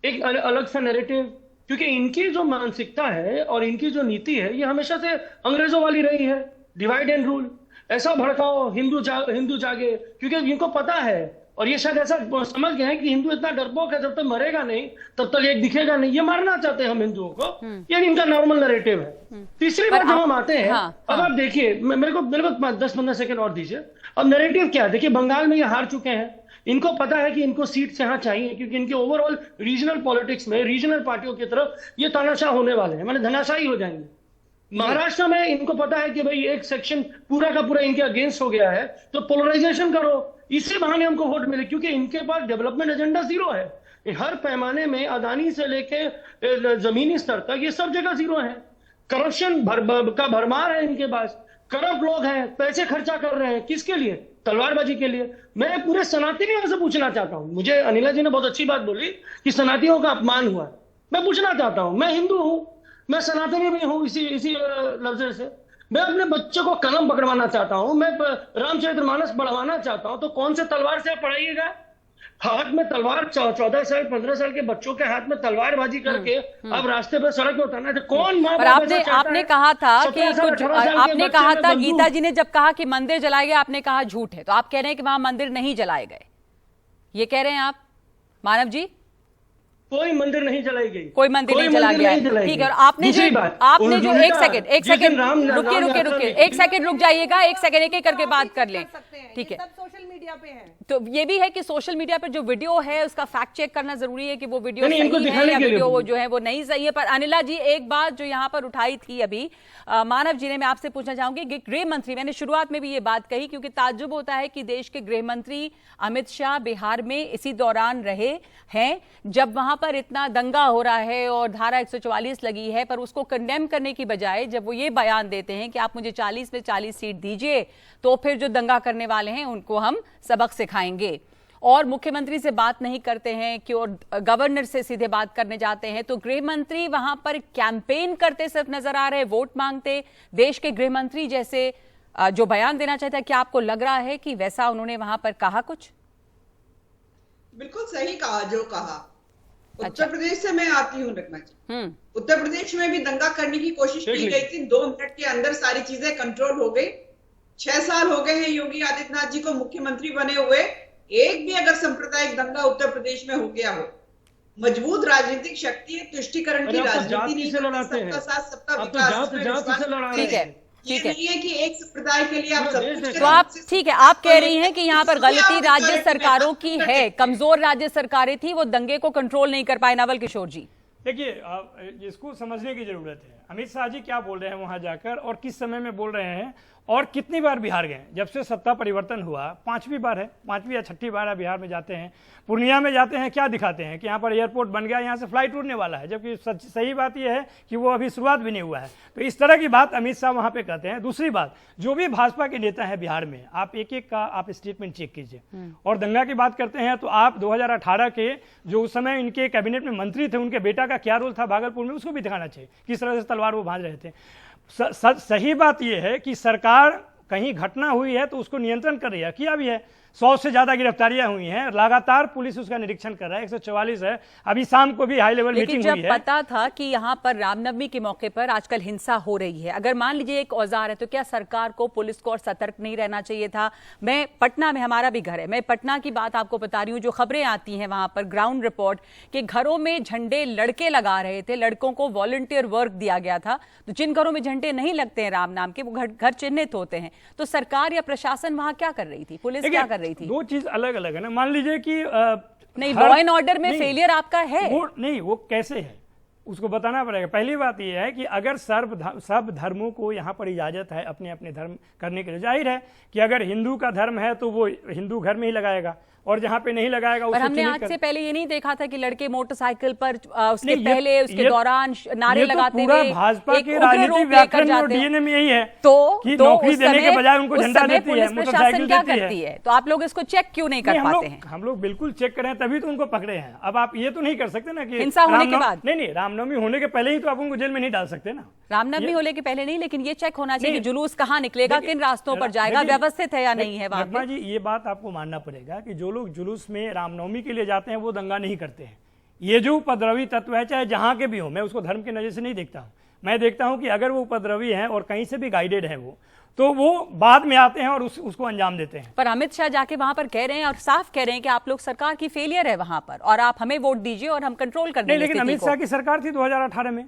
Speaker 5: एक अलग सा नैरेटिव, क्योंकि इनकी जो मानसिकता है और इनकी जो नीति है ये हमेशा से अंग्रेजों वाली रही है, डिवाइड एंड रूल। ऐसा भड़काओ, हिंदू जागे, क्योंकि इनको पता है और ये शायद ऐसा समझ गए हैं कि हिंदू इतना डरपोक है, जब तक मरेगा नहीं तब तक एक दिखेगा नहीं, ये मारना चाहते हैं हम हिंदुओं को, ये इनका नॉर्मल नैरेटिव है। तीसरी बात जब हम आते हैं, अब आप देखिए, मेरे को 10-15 सेकंड और दीजिए। अब नैरेटिव क्या है, देखिए बंगाल में ये हार चुके हैं, इनको पता है कि इनको सीट्स यहाँ चाहिए, क्योंकि इनके ओवरऑल रीजनल पॉलिटिक्स में रीजनल पार्टियों की तरफ ये तानाशाह होने वाले हैं, माने धनाशाही हो जाएंगे। महाराष्ट्र में इनको पता है कि भाई एक सेक्शन पूरा का पूरा इनके अगेंस्ट हो गया है, तो पोलराइजेशन करो, इसी बहाने हमको वोट मिले, क्योंकि इनके पास डेवलपमेंट एजेंडा जीरो है। हर पैमाने में अदानी से लेके जमीनी स्तर तक ये सब जगह जीरो है। करप्शन का भरमार है इनके पास, करप्ट लोग हैं, पैसे खर्चा कर रहे हैं, किसके लिए? तलवारबाजी के लिए। मैं पूरे सनातनियों से पूछना चाहता हूं, मुझे अनिला जी ने बहुत अच्छी बात बोली कि सनातनियों का अपमान हुआ। मैं पूछना चाहता हूं, मैं हिंदू हूं, मैं सनातनी भी हूं, इसी लफ्ज से मैं अपने बच्चे को कलम पकड़वाना चाहता हूं, मैं रामचरितमानस पढ़वाना चाहता हूं, तो कौन से तलवार से पढ़ाइएगा? हाथ में तलवार 14 साल 15 साल के बच्चों के हाथ में तलवारबाजी करके अब रास्ते पर सड़क पे उतरना है, कौन मां बाप?
Speaker 3: आपने कहा था कि आपने कहा था, गीता जी ने जब कहा कि मंदिर जलाए गए, आपने कहा झूठ है, तो आप कह रहे हैं कि वहां मंदिर नहीं जलाए गए, ये कह रहे हैं आप मानव जी?
Speaker 5: कोई मंदिर नहीं जलाई गई,
Speaker 3: कोई मंदिर नहीं जला गया, ठीक है। और आपने जो एक सेकंड रुकिए, एक सेकंड रुक जाइएगा, एक सेकंड, एक करके बात कर लें, ठीक है।
Speaker 7: सोशल मीडिया पे है,
Speaker 3: तो ये भी है कि सोशल मीडिया पर जो वीडियो है उसका फैक्ट चेक करना जरूरी है कि वो वीडियो सही है या वीडियो वो जो है वो नहीं सही है। पर अनिला जी, एक बात जो यहाँ पर उठाई थी अभी मानव जी ने, मैं आपसे पूछना चाहूंगी कि गृह मंत्री, मैंने शुरुआत में भी ये बात कही क्योंकि ताज्जुब होता है कि देश के गृह मंत्री अमित शाह बिहार में इसी दौरान रहे हैं जब वहां पर इतना दंगा हो रहा है और धारा 144 लगी है, पर उसको कंडेम करने की बजाय जब वो ये बयान देते हैं कि आप मुझे 40 में 40 सीट दीजिए तो फिर जो दंगा करने वाले हैं उनको हम सबक सिखाएंगे, और मुख्यमंत्री से बात नहीं करते हैं कि और गवर्नर से सीधे बात करने जाते हैं, तो गृह मंत्री वहां पर कैंपेन करते सिर्फ नजर आ रहे, वोट मांगते देश के गृह मंत्री जैसे जो बयान देना चाहता है। क्या आपको लग रहा है कि वैसा उन्होंने वहां पर कहा? कुछ
Speaker 6: बिल्कुल सही कहा जो कहा। उत्तर प्रदेश से मैं आती हूँ रखना चाहिए, उत्तर प्रदेश में भी दंगा करने की कोशिश की गई थी, 2 मिनट के अंदर सारी चीजें कंट्रोल हो गई। 6 साल हो गए हैं योगी आदित्यनाथ जी को मुख्यमंत्री बने हुए, एक भी अगर सांप्रदायिक दंगा उत्तर प्रदेश में हो गया हो मजबूत राजनीतिक शक्ति है, तुष्टिकरण की
Speaker 5: अरे आप तो
Speaker 6: राजनीति
Speaker 5: जाति
Speaker 6: नहीं
Speaker 5: से
Speaker 6: करते,
Speaker 5: लड़ाते हैं,
Speaker 6: सबका साथ सबका
Speaker 5: आप तो
Speaker 6: विकास,
Speaker 5: जात
Speaker 6: उसमें
Speaker 5: जात
Speaker 6: विश्वास
Speaker 5: से लड़ा रहे
Speaker 3: ठीक है,
Speaker 5: हैं।
Speaker 3: ठीक
Speaker 6: ये
Speaker 3: है।
Speaker 6: नहीं है कि एक संप्रदाय के लिए आप सब कुछ
Speaker 3: तो
Speaker 6: करें।
Speaker 3: आप ठीक है, आप कह रही हैं कि यहाँ पर गलती राज्य सरकारों की है, कमजोर राज्य सरकारें थी, वो दंगे को कंट्रोल नहीं कर पाए। नवल किशोर जी,
Speaker 8: देखिए, इसको समझने की जरूरत है। अमित शाह जी क्या बोल रहे हैं वहां जाकर और किस समय में बोल रहे हैं और कितनी बार बिहार गए। जब से सत्ता परिवर्तन हुआ 5वीं बार है, 5वीं या 6ठी बार है बिहार में जाते हैं, पूर्णिया में जाते हैं, क्या दिखाते हैं कि यहाँ पर एयरपोर्ट बन गया, यहाँ से फ्लाइट उड़ने वाला है, जबकि सही बात यह है कि वो अभी शुरुआत भी नहीं हुआ है। तो इस तरह की बात अमित शाह वहाँ पे कहते हैं। दूसरी बात, जो भी भाजपा के नेता है बिहार में, आप एक एक का आप स्टेटमेंट चेक कीजिए। और दंगा की बात करते हैं तो आप 2018 के जो उस समय इनके कैबिनेट में मंत्री थे, उनके बेटा का क्या रोल था भागलपुर में, उसको भी दिखाना चाहिए, किस तरह से तलवार वो भांज रहे थे। सही बात यह है कि सरकार कहीं घटना हुई है तो उसको नियंत्रण कर रही है, किया भी है। 100 से ज्यादा गिरफ्तारियां हुई हैं, लगातार पुलिस उसका निरीक्षण कर रहा है। 144 है। अभी शाम को भी हाई लेवल मीटिंग हुई है।
Speaker 3: जब पता था कि यहाँ पर रामनवमी के मौके पर आजकल हिंसा हो रही है, अगर मान लीजिए एक औजार है, तो क्या सरकार को, पुलिस को और सतर्क नहीं रहना चाहिए था? मैं पटना में, हमारा भी घर है, मैं पटना की बात आपको बता रही हूँ, जो खबरें आती हैं वहां पर ग्राउंड रिपोर्ट के घरों में झंडे लड़के लगा रहे थे, लड़कों को वॉलंटियर वर्क दिया गया था। तो जिन घरों में झंडे नहीं लगते हैं राम नाम के, वो घर चिन्हित होते हैं। तो सरकार या प्रशासन वहां क्या कर रही थी, पुलिस क्या कर रही थी?
Speaker 8: दो चीज अलग अलग है ना। मान लीजिए कि
Speaker 3: नहीं, लॉ एंड ऑर्डर में फेलियर आपका है।
Speaker 8: वो नहीं, वो कैसे है उसको बताना पड़ेगा। पहली बात यह है कि अगर सब धर्मों को यहाँ पर इजाजत है अपने अपने धर्म करने के लिए, जाहिर है कि अगर हिंदू का धर्म है तो वो हिंदू घर में ही लगाएगा, और जहां पे नहीं लगाएगा
Speaker 3: पर हमने आज से पहले ये नहीं देखा था कि लड़के मोटरसाइकिल पर उसके पहले, उसके दौरान नारे लगाते हुए,
Speaker 8: भाजपा के राजनीतिक व्याकरण और डीएनए में यही है कि नौकरी देने के बजाय उनको झंडा देती है, मोटरसाइकिल देती है।
Speaker 3: तो आप लोग इसको चेक क्यों नहीं कर पाते हैं?
Speaker 8: हम लोग बिल्कुल चेक करें, तभी तो उनको पकड़े हैं। अब आप ये तो नहीं कर सकते ना कि
Speaker 3: हिंसा होने के बाद,
Speaker 8: नहीं, रामनवमी होने के पहले ही तो आप उनको जेल में नहीं डाल सकते ना।
Speaker 3: रामनवमी होने के पहले नहीं, लेकिन ये चेक होना चाहिए कि जुलूस कहाँ निकलेगा, किन रास्तों पर जाएगा, व्यवस्थित है या नहीं है वहां पे।
Speaker 8: जी, ये बात आपको मानना पड़ेगा कि जो लोग जुलूस में रामनवमी के लिए जाते हैं वो दंगा नहीं करते हैं। ये जो उपद्रवी तत्व है, चाहे जहां के भी हो, मैं उसको धर्म के नजर से नहीं देखता हूं। मैं देखता हूं कि अगर वो उपद्रवी हैं और कहीं से भी गाइडेड है वो, तो वो बाद में आते हैं और उसको अंजाम देते हैं।
Speaker 3: पर अमित शाह जाके वहां पर कह रहे हैं और साफ कह रहे हैं कि आप लोग, सरकार की फेलियर है वहां पर, और आप हमें वोट दीजिए और हम कंट्रोल कर देंगे।
Speaker 8: लेकिन अमित शाह की सरकार थी 2018 में,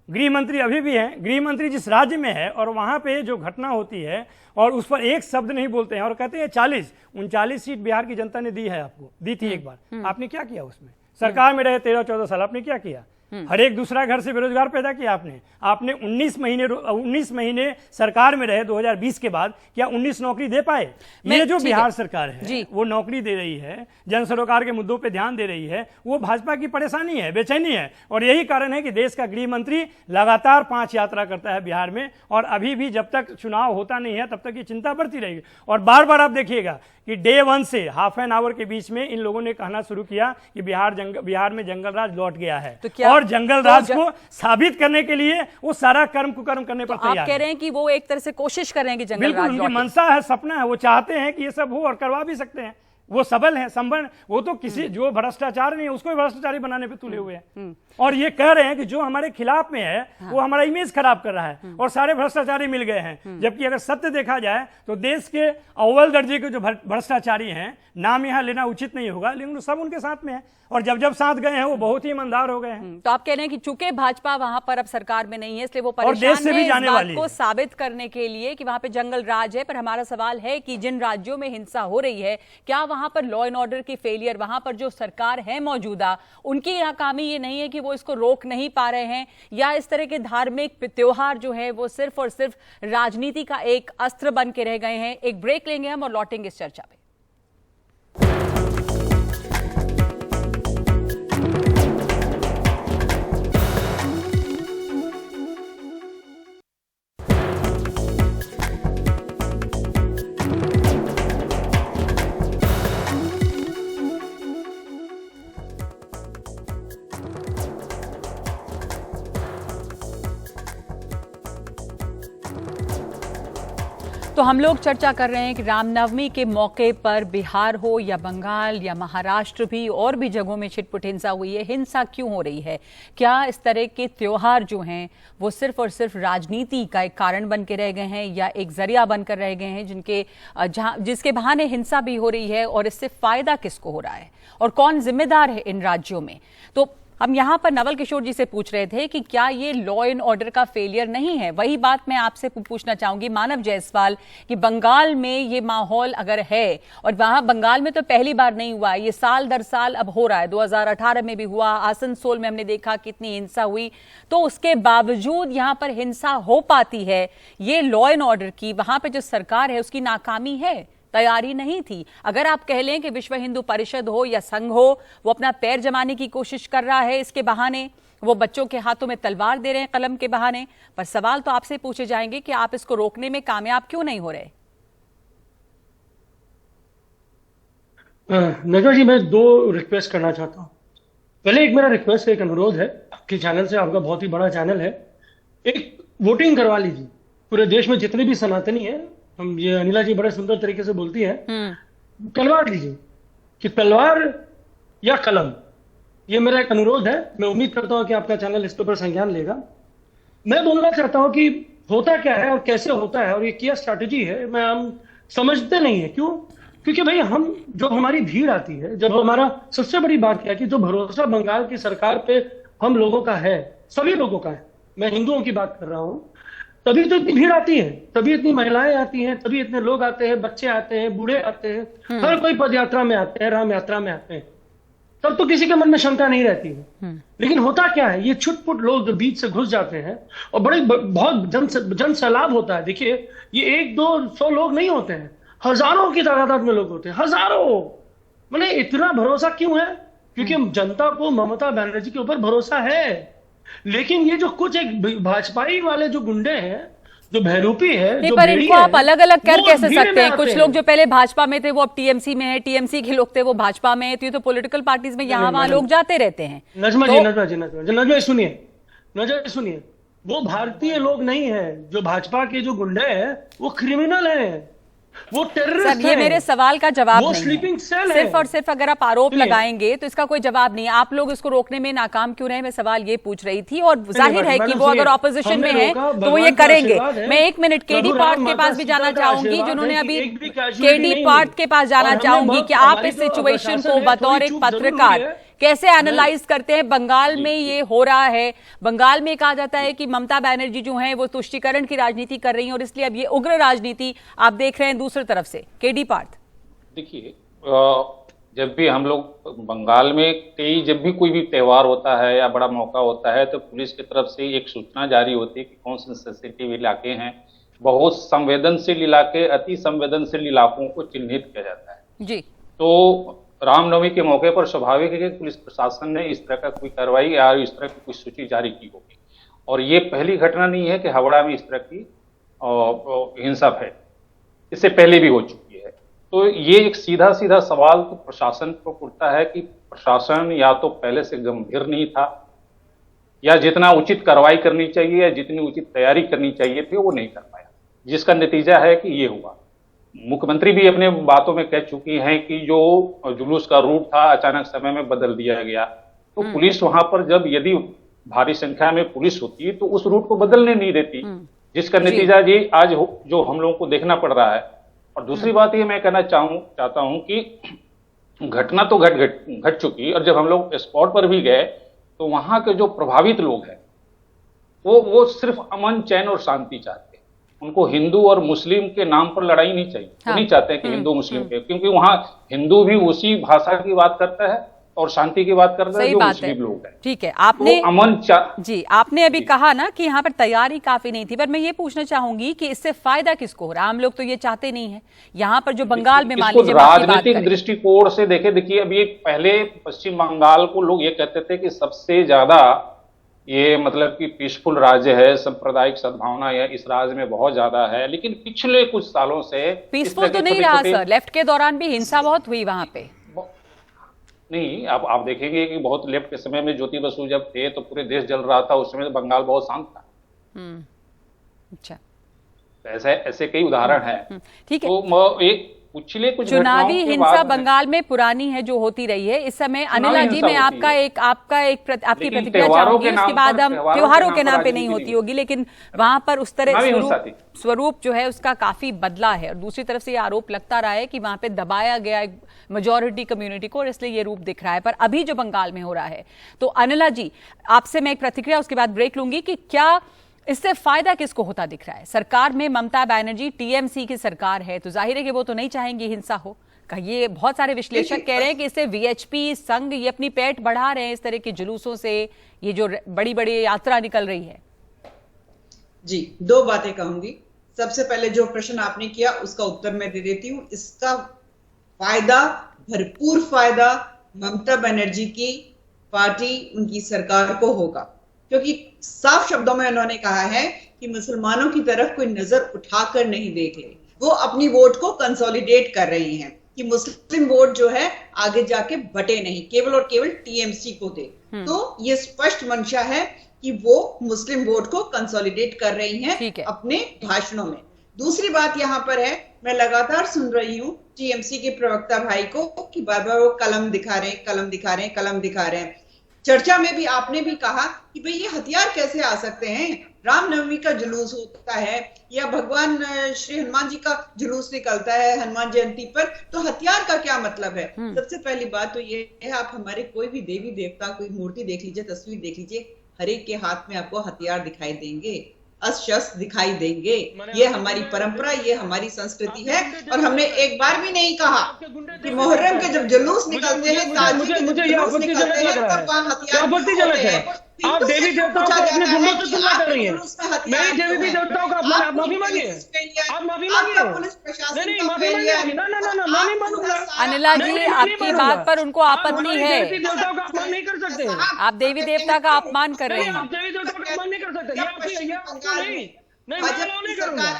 Speaker 8: गृह मंत्री अभी भी हैं। गृह मंत्री जिस राज्य में है और वहां पे जो घटना होती है और उस पर एक शब्द नहीं बोलते हैं और कहते हैं 39 सीट बिहार की जनता ने दी है, आपको दी थी एक बार, आपने क्या किया उसमें? सरकार में रहे 13-14 साल, आपने क्या किया? हर एक दूसरा घर से बेरोजगार पैदा किया आपने 19 महीने सरकार में रहे 2020 के बाद, क्या 19 नौकरी दे पाए? ये जो बिहार सरकार है वो नौकरी दे रही है, जन सरोकार के मुद्दों पे ध्यान दे रही है, वो भाजपा की परेशानी है, बेचैनी है। और यही कारण है कि देश का गृह मंत्री लगातार 5 यात्रा करता है बिहार में, और अभी भी जब तक चुनाव होता नहीं है तब तक ये चिंता बढ़ती रहेगी। और बार बार आप देखिएगा कि डे 1 से हाफ एन आवर के बीच में इन लोगों ने कहना शुरू किया कि बिहार में जंगल राज लौट गया है। तो और जंगल राज को साबित करने के लिए वो सारा कर्म कुकर्म करने पर तैयार है।
Speaker 3: आप कह रहे हैं कि वो एक तरह से कोशिश कर रहे हैं कि जंगल राज
Speaker 8: उनकी मंशा है, सपना है, वो चाहते हैं कि ये सब हो और करवा भी सकते हैं। वो सबल है, संबल, वो तो किसी जो भ्रष्टाचार नहीं है उसको भी भ्रष्टाचारी बनाने पे तुले हुए हैं। और ये कह रहे हैं कि जो हमारे खिलाफ में है वो हमारा इमेज खराब कर रहा है और सारे भ्रष्टाचारी मिल गए हैं। जबकि अगर सत्य देखा जाए तो देश के अव्वल दर्जे के जो भ्रष्टाचारी हैं, नाम यहाँ लेना उचित नहीं होगा, लेकिन सब उनके साथ में है, और जब साथ गए हैं वो बहुत ही ईमानदार हो गए हैं।
Speaker 3: तो आप कह रहे हैं कि चूंकि भाजपा वहां पर अब सरकार में नहीं है, इसलिए वो
Speaker 8: परेशान है इस बात
Speaker 3: को साबित करने के लिए कि वहां पे जंगल राज है। पर हमारा सवाल है कि जिन राज्यों में हिंसा हो रही है, क्या वहां पर लॉ एंड ऑर्डर की फेलियर, वहां पर जो सरकार है मौजूदा, उनकी नाकामी ये नहीं है कि वो इसको रोक नहीं पा रहे हैं, या इस तरह के धार्मिक त्योहार जो है वो सिर्फ और सिर्फ राजनीति का एक अस्त्र बन के रह गए हैं? एक ब्रेक लेंगे हम और लौटेंगे इस चर्चा पे। तो हम लोग चर्चा कर रहे हैं कि रामनवमी के मौके पर बिहार हो या बंगाल या महाराष्ट्र भी और भी जगहों में छिटपुट हिंसा हुई है। हिंसा क्यों हो रही है? क्या इस तरह के त्योहार जो हैं वो सिर्फ और सिर्फ राजनीति का एक कारण बन के रह गए हैं या एक जरिया बनकर रह गए हैं जिसके बहाने हिंसा भी हो रही है, और इससे फायदा किसको हो रहा है और कौन जिम्मेदार है इन राज्यों में? तो हम यहाँ पर नवल किशोर जी से पूछ रहे थे कि क्या ये लॉ एंड ऑर्डर का फेलियर नहीं है। वही बात मैं आपसे पूछना चाहूंगी मानव जायसवाल कि बंगाल में ये माहौल अगर है, और वहां बंगाल में तो पहली बार नहीं हुआ, ये साल दर साल अब हो रहा है, 2018 में भी हुआ, आसनसोल में हमने देखा कितनी हिंसा हुई, तो उसके बावजूद यहाँ पर हिंसा हो पाती है। ये लॉ एंड ऑर्डर की वहां पर जो सरकार है उसकी नाकामी है, तैयारी नहीं थी। अगर आप कह लें कि विश्व हिंदू परिषद हो या संघ हो, वो अपना पैर जमाने की कोशिश कर रहा है, इसके बहाने वो बच्चों के हाथों में तलवार दे रहे हैं कलम के बहाने, पर सवाल तो आपसे पूछे जाएंगे कि आप इसको रोकने में कामयाब क्यों नहीं हो रहे?
Speaker 5: नजवा जी, मैं 2 रिक्वेस्ट करना चाहता हूँ। पहले एक मेरा रिक्वेस्ट, एक अनुरोध है आपके चैनल से, आपका बहुत ही बड़ा चैनल है, एक वोटिंग करवा लीजिए। पूरे देश में जितने भी सनातनी हैं, हम ये अनिला जी बड़े सुंदर तरीके से बोलती हैं, तलवार लीजिए कि तलवार या कलम। ये मेरा एक अनुरोध है। मैं उम्मीद करता हूं कि आपका चैनल इस पर संज्ञान लेगा। मैं बोलना चाहता हूं कि होता क्या है और कैसे होता है और ये क्या स्ट्रैटेजी है, मैं हम समझते नहीं है। क्यों? क्योंकि भाई हम जब हमारी भीड़ आती है, जब हमारा सबसे बड़ी बात क्या है कि जो भरोसा बंगाल की सरकार पे हम लोगों का है, सभी लोगों का है, मैं हिंदुओं की बात कर रहा हूं, तभी तो इतनी भीड़ आती है, तभी इतनी महिलाएं आती हैं, तभी इतने लोग आते हैं, बच्चे आते हैं, बूढ़े आते हैं, हर कोई पद यात्रा में आते हैं, राम यात्रा में आते हैं, तब तो किसी के मन में शंका नहीं रहती है। लेकिन होता क्या है, ये छुटपुट लोग जो बीच से घुस जाते हैं और बहुत जन सैलाब होता है। देखिए, ये 100-200 लोग नहीं होते हैं, हजारों की तादाद में लोग होते हैं, हजारों। मैंने इतना भरोसा क्यों है? क्योंकि जनता को ममता बनर्जी के ऊपर भरोसा है। लेकिन ये जो कुछ एक भाजपाई वाले जो गुंडे हैं, जो बहरूपी है, जो
Speaker 3: पर इनको आप अलग अलग कर कैसे सकते हैं? कुछ लोग जो पहले भाजपा में थे वो अब टीएमसी में है, टीएमसी के लोग थे वो भाजपा में है, तो ये तो पॉलिटिकल पार्टीज में यहाँ वहां लोग जाते रहते हैं।
Speaker 5: नजमा जी सुनिए, वो भारतीय लोग नहीं है। जो भाजपा के जो गुंडे हैं वो क्रिमिनल हैं, वो टेररिस्ट
Speaker 3: ये मेरे सवाल का जवाब नहीं है।
Speaker 5: सेल
Speaker 3: सिर्फ और सिर्फ अगर आप आरोप लगाएंगे तो इसका कोई जवाब नहीं है। आप लोग इसको रोकने में नाकाम क्यों रहे? मैं सवाल ये पूछ रही थी, और जाहिर है कि वो अगर ऑपोजिशन में है तो वो ये करेंगे। मैं 1 मिनट केडी पार्थ के पास भी जाना चाहूंगी, जिन्होंने अभी केडी पार्थ के पास जाना चाहूंगी कि आप इस सिचुएशन को बतौर एक पत्रकार कैसे एनालाइज करते हैं? बंगाल में ये हो रहा है, बंगाल में कहा जाता है कि ममता बनर्जी जो हैं वो तुष्टीकरण की राजनीति कर रही हैं, और इसलिए अब ये उग्र राजनीति आप देख रहे हैं दूसरी तरफ से। केडी पार्थ,
Speaker 4: देखिए, जब भी हम लोग बंगाल में जब भी कोई भी त्योहार होता है या बड़ा मौका होता है तो पुलिस की तरफ से एक सूचना जारी होती है कि कौन से सेंसिटिव इलाके हैं। बहुत संवेदनशील इलाके, अति संवेदनशील इलाकों को चिन्हित किया जाता है जी। तो रामनवमी के मौके पर स्वाभाविक है कि पुलिस प्रशासन ने इस तरह का कोई कार्रवाई या इस तरह की कोई सूची जारी की होगी, और ये पहली घटना नहीं है कि हावड़ा में इस तरह की हिंसा है, इससे पहले भी हो चुकी है। तो ये एक सीधा सीधा सवाल तो प्रशासन को उठता है कि प्रशासन या तो पहले से गंभीर नहीं था, या जितना उचित कार्रवाई करनी चाहिए या जितनी उचित तैयारी करनी चाहिए थी वो नहीं कर पाया, जिसका नतीजा है कि ये हुआ। मुख्यमंत्री भी अपने बातों में कह चुकी हैं कि जो जुलूस का रूट था अचानक समय में बदल दिया गया, तो पुलिस वहां पर जब यदि भारी संख्या में पुलिस होती तो उस रूट को बदलने नहीं देती, जिसका नतीजा ये आज जो हम लोगों को देखना पड़ रहा है। और दूसरी बात ये मैं कहना चाहता हूं कि घटना तो घट चुकी, और जब हम लोग स्पॉट पर भी गए तो वहां के जो प्रभावित लोग हैं वो सिर्फ अमन, चैन और शांति चाहते हैं। उनको हिंदू और मुस्लिम के नाम पर लड़ाई नहीं चाहिए। हाँ। वो नहीं चाहते हैं कि हिंदू मुस्लिम के, क्योंकि वहां हिंदू भी उसी भाषा की बात करता है और शांति की बात करता है जो मुस्लिम लोग हैं।
Speaker 3: ठीक है, आपने
Speaker 4: तो अमन
Speaker 3: जी आपने अभी कहा ना कि यहाँ पर तैयारी काफी नहीं थी, पर मैं ये पूछना चाहूंगी कि इससे फायदा किसको हो रहा है? हम लोग तो ये चाहते नहीं है। यहाँ पर जो बंगाल में मान लीजिए
Speaker 4: राजनीतिक दृष्टिकोण से देखिए अभी पहले पश्चिम बंगाल को लोग ये कहते थे कि सबसे ज्यादा ये मतलब कि पीसफुल राज्य है, सांप्रदायिक सद्भावना है इस राज्य में बहुत ज्यादा है, लेकिन पिछले कुछ सालों से
Speaker 3: पीसफुल तो नहीं रहा सर। लेफ्ट के दौरान भी हिंसा बहुत हुई वहां पे।
Speaker 4: नहीं, आप देखेंगे कि बहुत लेफ्ट के समय में ज्योति बसु जब थे तो पूरे देश जल रहा था, उस समय बंगाल बहुत शांत था।
Speaker 3: अच्छा,
Speaker 4: तो ऐसे कई उदाहरण हैं।
Speaker 3: ठीक है।
Speaker 4: तो एक पिछले कुछ
Speaker 3: चुनावी
Speaker 4: घटनाओं के
Speaker 3: हिंसा
Speaker 4: बाद
Speaker 3: बंगाल में पुरानी है, जो होती रही है। इस समय अनिला जी, मैं आपकी प्रतिक्रिया चाहूंगी, उसके बाद हम त्योहारों के नाम पे नहीं होती होगी, लेकिन वहां पर उस तरह स्वरूप जो है उसका काफी बदला है। और दूसरी तरफ से ये आरोप लगता रहा है कि वहां पे दबाया गया एक मेजॉरिटी कम्युनिटी को, और इसलिए ये रूप दिख रहा है। पर अभी जो बंगाल में हो रहा है, तो अनिला जी आपसे मैं एक प्रतिक्रिया, उसके बाद ब्रेक लूंगी, कि क्या इससे फायदा किसको होता दिख रहा है? सरकार में ममता बनर्जी टीएमसी की सरकार है, तो जाहिर है कि वो तो नहीं चाहेंगे हिंसा हो। ये बहुत सारे विश्लेषक कह रहे हैं कि इससे वीएचपी संघ ये अपनी पेट बढ़ा रहे हैं इस तरह के जुलूसों से, ये जो बड़ी बड़ी यात्रा निकल रही है।
Speaker 6: जी, दो बातें कहूंगी। सबसे पहले जो प्रश्न आपने किया उसका उत्तर मैं दे देती हूँ। इसका फायदा, भरपूर फायदा ममता बनर्जी की पार्टी, उनकी सरकार को होगा, क्योंकि साफ शब्दों में उन्होंने कहा है कि मुसलमानों की तरफ कोई नजर उठाकर नहीं देख ले। वो अपनी वोट को कंसोलिडेट कर रही हैं कि मुस्लिम वोट जो है आगे जाके बटे नहीं, केवल और केवल टीएमसी को दे। तो ये स्पष्ट मंशा है कि वो मुस्लिम वोट को कंसोलिडेट कर रही हैं अपने भाषणों में। दूसरी बात यहाँ पर है, मैं लगातार सुन रही हूँ टीएमसी के प्रवक्ता भाई को कि बार बार वो कलम दिखा रहे हैं, कलम दिखा रहे हैं, कलम दिखा रहे हैं। चर्चा में भी आपने भी कहा कि भाई ये हथियार कैसे आ सकते हैं? रामनवमी का जुलूस होता है या भगवान श्री हनुमान जी का जुलूस निकलता है हनुमान जयंती पर, तो हथियार का क्या मतलब है? सबसे पहली बात तो ये है, आप हमारे कोई भी देवी देवता कोई मूर्ति देख लीजिए, तस्वीर देख लीजिए, हर एक के हाथ में आपको हथियार दिखाई देंगे, अस्त्र शस्त्र दिखाई देंगे। ये हमारी परंपरा, ये हमारी संस्कृति है। और हमने एक बार भी नहीं कहा कि मुहर्रम के जब जुलूस निकलते हैं, ताजिए के जब जुलूस निकलते हैं, तब वहां हथियार होते हैं।
Speaker 5: आप देवी देवताओं को अपने गुंडों से तुलना कर रही हैं। मेरी देवी देवताओं का आप माफी मांगिए, आप माफी मांगिए। नहीं, माफी मांगिए। ना, मैं नहीं मानूंगा।
Speaker 3: अनिला जी, आपकी बात पर उनको आपत्ति है।
Speaker 5: देवी देवताओं का अपमान नहीं कर सकते।
Speaker 3: आप देवी देवता का अपमान कर रहे हैं।
Speaker 5: आप देवी देवताओं का अपमान नहीं कर सकते। नहीं, मैं अलाउ नहीं करूंगा।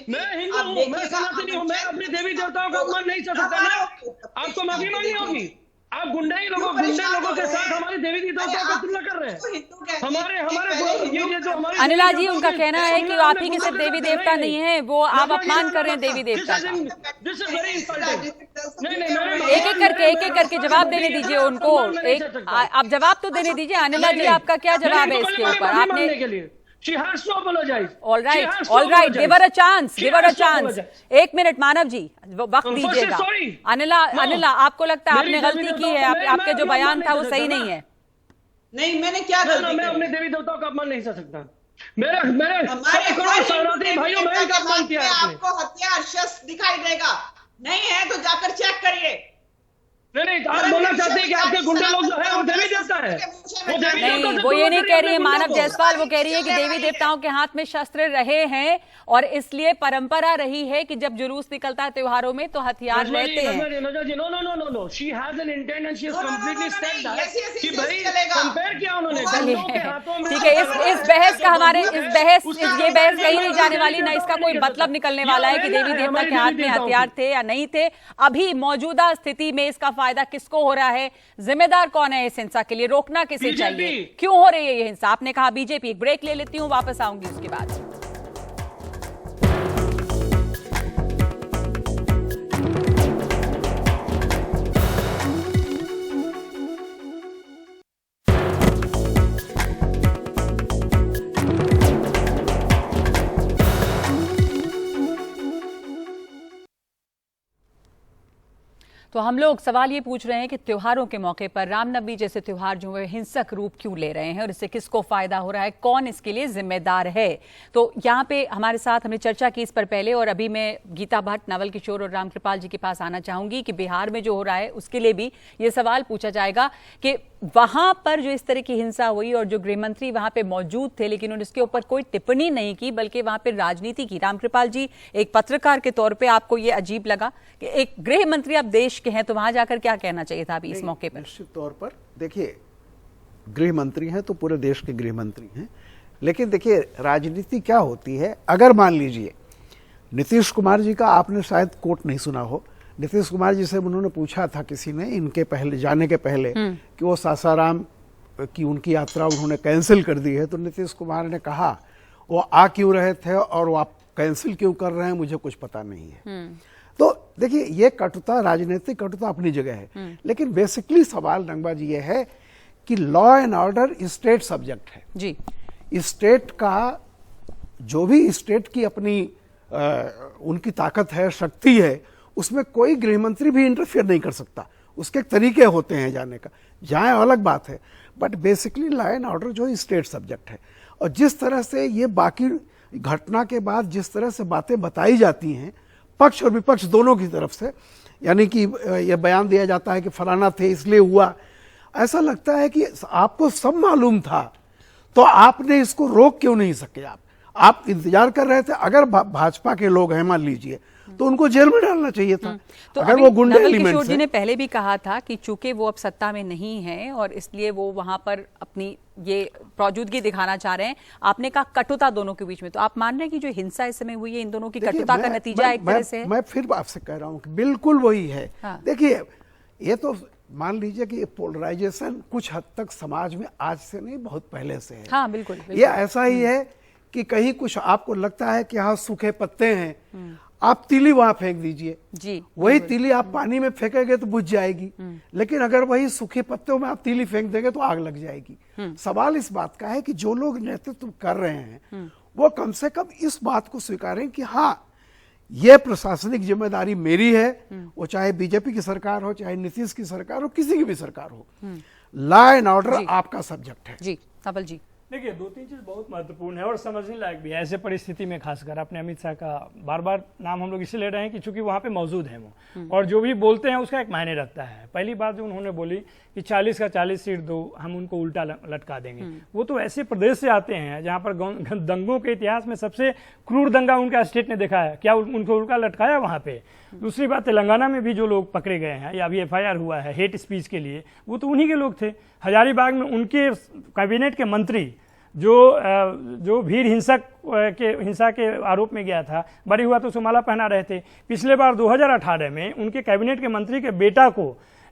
Speaker 5: मैं हिंदू हूँ, मैं सनातनी हूँ, मैं अपने देवी देवताओं का अपमान नहीं कर सकता ना। आपको माफी मांगनी होगी। आप गुंडे लोगों के साथ हमारे देवी देवताओं का तुलना कर रहे हैं। हमारे ये जो हमारे
Speaker 3: अनिला जी, उनका कहना है कि आप ही के सिर्फ देवी देवता नहीं है, वो आप अपमान कर रहे हैं देवी देवता का। एक एक करके जवाब देने दीजिए उनको। आप जवाब तो देने दीजिए। अनिला जी, आपका क्या जवाब है इसके ऊपर? आपने
Speaker 5: She has to apologize.
Speaker 3: All right. Give her a chance. एक मिनट मानव जी, वक्त दीजिएगा। अनिला, आपको लगता है आपने गलती की है? आपके जो बयान था वो सही नहीं है?
Speaker 6: नहीं, मैंने क्या गलती?
Speaker 5: मैं अपने देवी देवताओं का अपमान नहीं कर सकता। मेरे सनातनी भाइयों बहन का अपमान किया आपने।
Speaker 6: आपको हथियार शस्त्र दिखाई देगा, नहीं है तो जाकर चेक करिए।
Speaker 5: नहीं, आप बोलना चाहते हैं कि आपके गुंडे लोग जो है वो देवी देवता है?
Speaker 3: नहीं, वो ये नहीं कह रही है मानव जायसवाल। वो कह रही है कि देवी देवताओं के हाथ में शस्त्र रहे हैं और इसलिए परंपरा रही है कि जब जुलूस निकलता है त्योहारों में तो हथियार रहते हैं।
Speaker 5: No, she has an intent and she has completely said that कि भाई कंपेयर किया उन्होंने।
Speaker 3: ठीक है, इस बहस का ये बहस कहीं नहीं जाने वाली, ना इसका कोई मतलब निकलने वाला है कि देवी देवता के हाथ में हथियार थे या नहीं थे। अभी मौजूदा स्थिति में इसका फायदा किसको हो रहा है? जिम्मेदार कौन है इस हिंसा के लिए? रोकना किसे चाहिए? क्यों हो रही है ये हिंसा? आपने कहा बीजेपी। एक ब्रेक ले लेती हूं, वापस आऊंगी उसके बाद। तो हम लोग सवाल ये पूछ रहे हैं कि त्योहारों के मौके पर रामनवमी जैसे त्योहार जो है हिंसक रूप क्यों ले रहे हैं और इससे किसको फायदा हो रहा है, कौन इसके लिए जिम्मेदार है? तो यहाँ पे हमारे साथ हमने चर्चा की इस पर पहले, और अभी मैं गीता भट्ट, नवल किशोर और रामकृपाल जी के पास आना चाहूंगी कि बिहार में जो हो रहा है उसके लिए भी ये सवाल पूछा जाएगा कि वहां पर जो इस तरह की हिंसा हुई और जो गृहमंत्री वहां पे मौजूद थे लेकिन उन्होंने इसके ऊपर कोई टिप्पणी नहीं की बल्कि वहां पे राजनीति की। रामकृपाल जी, एक पत्रकार के तौर पे आपको ये अजीब लगा कि एक गृह मंत्री आप देश के हैं तो वहां जाकर क्या कहना चाहिए था अभी इस मौके पर?
Speaker 9: निश्चित तौर पर देखिए, गृह मंत्री हैं तो पूरे देश के गृह मंत्री हैं, लेकिन देखिए राजनीति क्या होती है। अगर मान लीजिए नीतीश कुमार जी का आपने शायद कोट नहीं सुना हो, नीतीश कुमार जी से उन्होंने पूछा था किसी ने इनके पहले जाने के पहले कि वो सासाराम की उनकी यात्रा उन्होंने कैंसिल कर दी है, तो नीतीश कुमार ने कहा वो आ क्यों रहे थे और कैंसिल क्यों कर रहे हैं मुझे कुछ पता नहीं है। तो देखिए, ये कटुता, राजनीतिक कटुता अपनी जगह है, लेकिन बेसिकली सवाल रंगबा जी ये है कि law and order state subject है
Speaker 3: जी।
Speaker 9: स्टेट का जो भी स्टेट की अपनी उनकी ताकत है, शक्ति है, उसमें कोई गृह मंत्री भी इंटरफियर नहीं कर सकता। उसके तरीके होते हैं जाने का, जाए अलग बात है, but basically law and order जो स्टेट सब्जेक्ट है। और जिस तरह से ये बाकी घटना के बाद जिस तरह से बातें बताई जाती हैं पक्ष और विपक्ष दोनों की तरफ से, यानी कि ये बयान दिया जाता है कि फलाना थे इसलिए हुआ, ऐसा लगता है कि आपको सब मालूम था तो आपने इसको रोक क्यों नहीं सके। आप इंतजार कर रहे थे। अगर भाजपा के लोग हैं मान लीजिए तो उनको जेल में डालना चाहिए था।
Speaker 3: तो
Speaker 9: अगर वो गुंडे एलिमेंट
Speaker 3: किशोर जी ने पहले भी कहा था कि चूंकि वो अब सत्ता में नहीं है और इसलिए वो वहां पर अपनी ये मौजूदगी दिखाना चाह रहे हैं। आपने कहा कटुता दोनों के बीच में, तो आप मान रहे हैं कि जो हिंसा इस समय हुई है इन दोनों की कटुता का नतीजा एक तरह से है?
Speaker 9: मैं फिर आपसे कह रहा हूँ कि बिल्कुल वही है। देखिए, ये तो मान लीजिए कि पोलराइजेशन कुछ हद तक समाज में आज से नहीं बहुत पहले से है।
Speaker 3: हाँ, बिल्कुल, बिल्कुल।
Speaker 9: ये ऐसा ही है कि कहीं कुछ आपको लगता है कि हाँ सूखे पत्ते हैं, आप तीली वहां फेंक दीजिए
Speaker 3: जी,
Speaker 9: वही तीली आप पानी में फेंकेंगे तो बुझ जाएगी, लेकिन अगर वही सूखे पत्तों में आप तीली फेंक देंगे तो आग लग जाएगी। सवाल इस बात का है कि जो लोग नेतृत्व कर रहे हैं वो कम से कम इस बात को स्वीकारें कि हाँ ये प्रशासनिक जिम्मेदारी मेरी है, वो चाहे बीजेपी की सरकार हो, चाहे नीतीश की सरकार हो, किसी की भी सरकार हो, लॉ एंड ऑर्डर आपका सब्जेक्ट है।
Speaker 3: जी कमल जी,
Speaker 8: देखिए, दो तीन चीज बहुत महत्वपूर्ण है और समझने लायक भी है ऐसे परिस्थिति में। खासकर आपने अमित शाह का बार बार नाम हम लोग इसलिए ले रहे हैं कि चूंकि वहां पे मौजूद हैं वो, और जो भी बोलते हैं उसका एक मायने रखता है। पहली बात जो उन्होंने बोली कि 40 का 40 सीट दो, हम उनको उल्टा लटका देंगे। वो तो ऐसे प्रदेश से आते हैं जहां पर दंगों के इतिहास में सबसे क्रूर दंगा उनका स्टेट ने देखा है, क्या उनको उल्टा लटकाया वहां पे? दूसरी बात, तेलंगाना में भी जो लोग पकड़े गए हैं या अभी FIR हुआ है हेट स्पीच के लिए, वो तो उन्हीं के लोग थे। हजारीबाग में उनके कैबिनेट के मंत्री जो भीड़ हिंसा के आरोप में गया था, बरी हुआ तो उसे माला पहना रहे थे। पिछले बार 2018 में उनके कैबिनेट के मंत्री के बेटा को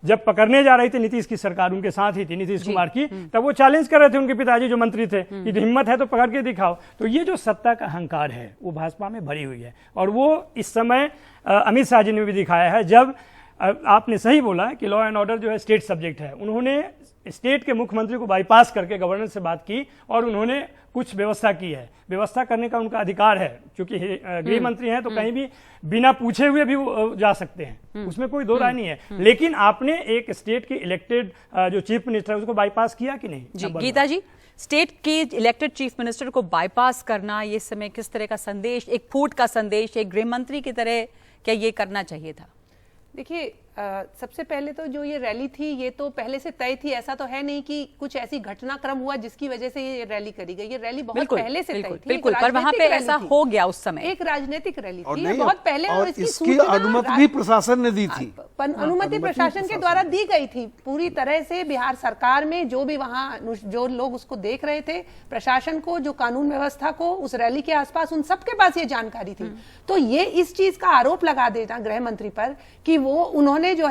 Speaker 8: जब पकड़ने जा रही थी नीतीश की सरकार, उनके साथ ही थी नीतीश कुमार की, तब वो चैलेंज कर रहे थे उनके पिताजी जो मंत्री थे कि हिम्मत है तो पकड़ के दिखाओ। तो ये जो सत्ता का अहंकार है वो भाजपा में भरी हुई है, और वो इस समय अमित शाह जी ने भी दिखाया है। जब आपने सही बोला कि लॉ एंड ऑर्डर जो है स्टेट सब्जेक्ट है, उन्होंने स्टेट के मुख्यमंत्री को बाईपास करके गवर्नर से बात की और उन्होंने कुछ व्यवस्था की है। व्यवस्था करने का उनका अधिकार है, क्योंकि गृह मंत्री हैं तो कहीं भी बिना पूछे हुए भी वो जा सकते हैं, उसमें कोई दो राय नहीं है। लेकिन आपने एक स्टेट के इलेक्टेड जो चीफ मिनिस्टर है उसको बाईपास किया कि नहीं?
Speaker 3: जी गीता जी, स्टेट की इलेक्टेड चीफ मिनिस्टर को बाईपास करना ये समय किस तरह का संदेश, एक फूट का संदेश एक गृह मंत्री की तरह क्या ये करना चाहिए था?
Speaker 7: देखिए, सबसे पहले तो जो ये रैली थी ये तो पहले से तय थी। ऐसा तो है नहीं कि कुछ ऐसी घटनाक्रम हुआ जिसकी वजह से ये रैली करी गई। ये रैली बहुत पहले से तय थी।
Speaker 3: बिल्कुल, पर वहां पे ऐसा हो गया उस समय,
Speaker 7: एक राजनीतिक रैली थी, ये बहुत पहले, और
Speaker 9: इसकी अनुमति भी प्रशासन ने दी थी।
Speaker 7: अनुमति प्रशासन के द्वारा दी गई थी पूरी तरह से। बिहार सरकार में जो भी वहां जो लोग उसको देख रहे थे, प्रशासन को, जो कानून व्यवस्था को, उस रैली के आसपास, उन सबके पास ये जानकारी थी। तो ये इस चीज का आरोप लगा देना गृह मंत्री पर कि वो उन्होंने जो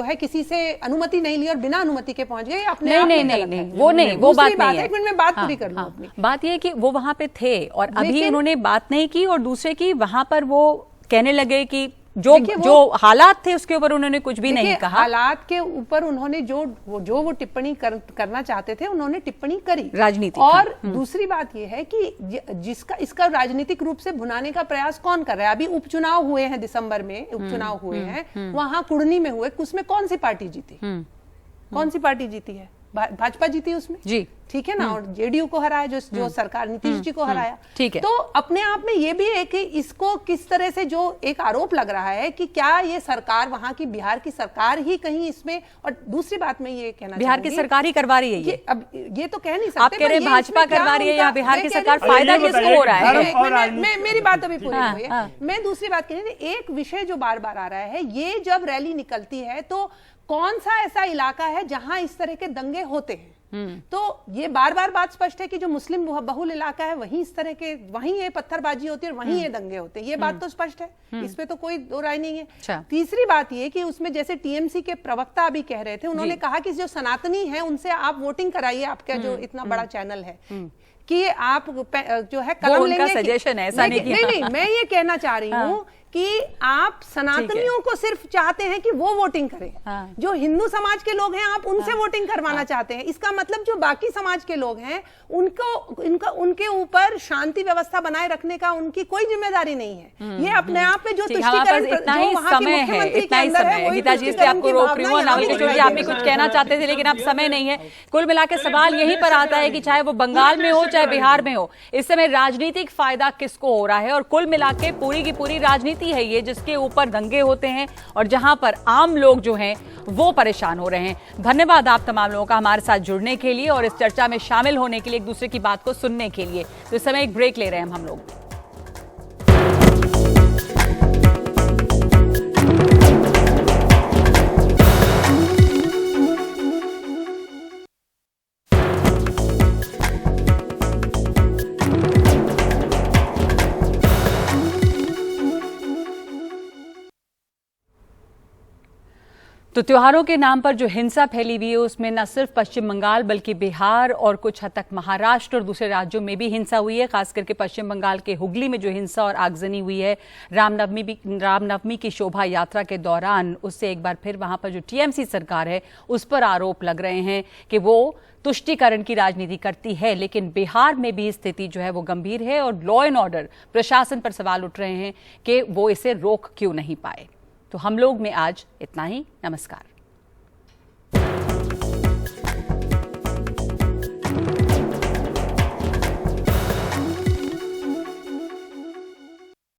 Speaker 7: है किसी से अनुमति नहीं ली और बिना अनुमति के पहुंच गए, अपने
Speaker 3: नहीं, वो बात नहीं है।
Speaker 7: एक मिनट में बात पूरी कर लूं अपनी।
Speaker 3: बात ये है कि वो वहां पे थे और अभी उन्होंने बात नहीं की, और दूसरे की वहां पर वो कहने लगे कि जो हालात थे उसके ऊपर उन्होंने कुछ भी नहीं कहा।
Speaker 7: हालात के ऊपर उन्होंने जो टिप्पणी करना चाहते थे उन्होंने टिप्पणी करी,
Speaker 3: राजनीति।
Speaker 7: और दूसरी बात यह है कि इसका राजनीतिक रूप से भुनाने का प्रयास कौन कर रहा है? अभी उपचुनाव हुए हैं, दिसंबर में उपचुनाव हुए हैं, वहां कुड़नी में हुए, उसमें कौन सी पार्टी जीती? कौन सी पार्टी जीती है? भाजपा जीती उसमें जी, ठीक है ना, और जेडीयू को हराया, जो सरकार नीतीश जी को हराया,
Speaker 3: ठीक है।
Speaker 7: तो अपने आप में ये भी है कि इसको किस तरह से जो एक आरोप लग रहा है कि क्या ये सरकार, वहां की बिहार की सरकार ही कहीं इसमें, और दूसरी बात में ये कहना
Speaker 3: बिहार की सरकार ही करवा रही है ये,
Speaker 7: अब ये तो कह नहीं सकते।
Speaker 3: आप कह रहे हैं भाजपा करवा रही है या बिहार की सरकार? फायदा किसको हो रहा है?
Speaker 7: मेरी बात अभी पूरी हुई है। मैं दूसरी बात कह रही थी, एक विषय जो बार बार आ रहा है, ये जब रैली निकलती है तो कौन सा ऐसा इलाका है जहां इस तरह के दंगे होते हैं? तो ये बार बार बात स्पष्ट है कि जो मुस्लिम बहुल इलाका है वहीं इस तरह के, वहीं ये पत्थरबाजी होती है और वहीं ये दंगे होते हैं। ये बात तो स्पष्ट है, इसमें तो कोई दो राय नहीं है। तीसरी बात ये कि उसमें जैसे टीएमसी के प्रवक्ता अभी कह रहे थे, उन्होंने कहा कि जो सनातनी है उनसे आप वोटिंग कराइए, आपका जो इतना बड़ा चैनल है। कि आप जो है
Speaker 3: वो
Speaker 7: कलम
Speaker 3: उनका
Speaker 7: लेंगे
Speaker 3: सजेशन है, ऐसा नहीं कि
Speaker 7: नहीं, मैं ये कहना चाह रही हूँ कि आप सनातनियों को सिर्फ चाहते हैं कि वो वोटिंग करें, जो हिंदू समाज के लोग हैं आप उनसे वोटिंग करवाना चाहते हैं। इसका मतलब जो बाकी समाज के लोग हैं उनके ऊपर शांति व्यवस्था बनाए रखने का उनकी कोई जिम्मेदारी नहीं है। ये अपने आप में जो तुष्टीकरण
Speaker 3: इतना ही समय है, इतना ही समय। गीता जी, इसलिए आपको रोक रही हूँ। नावल किशोर जी, आप भी कुछ कहना चाहते थे लेकिन अब समय नहीं है। कुल मिला के सवाल यहीं पर आता है कि चाहे वो बंगाल में हो चाहे बिहार में हो, इस समय राजनीतिक फायदा किसको हो रहा है? और कुल मिला के पूरी की पूरी राजनीति है ये, जिसके ऊपर दंगे होते हैं और जहां पर आम लोग जो हैं वो परेशान हो रहे हैं। धन्यवाद आप तमाम लोगों का हमारे साथ जुड़ने के लिए और इस चर्चा में शामिल होने के लिए, एक दूसरे की बात को सुनने के लिए। तो इस समय एक ब्रेक ले रहे हैं हम लोग। तो त्योहारों के नाम पर जो हिंसा फैली हुई है उसमें न सिर्फ पश्चिम बंगाल बल्कि बिहार और कुछ हद तक महाराष्ट्र और दूसरे राज्यों में भी हिंसा हुई है। खास करके पश्चिम बंगाल के हुगली में जो हिंसा और आगजनी हुई है रामनवमी की शोभा यात्रा के दौरान, उससे एक बार फिर वहां पर जो टीएमसी सरकार है उस पर आरोप लग रहे हैं कि वो तुष्टीकरण की राजनीति करती है। लेकिन बिहार में भी स्थिति जो है वो गंभीर है और लॉ एंड ऑर्डर प्रशासन पर सवाल उठ रहे हैं कि वो इसे रोक क्यों नहीं पाए। तो हम लोग में आज इतना ही। नमस्कार।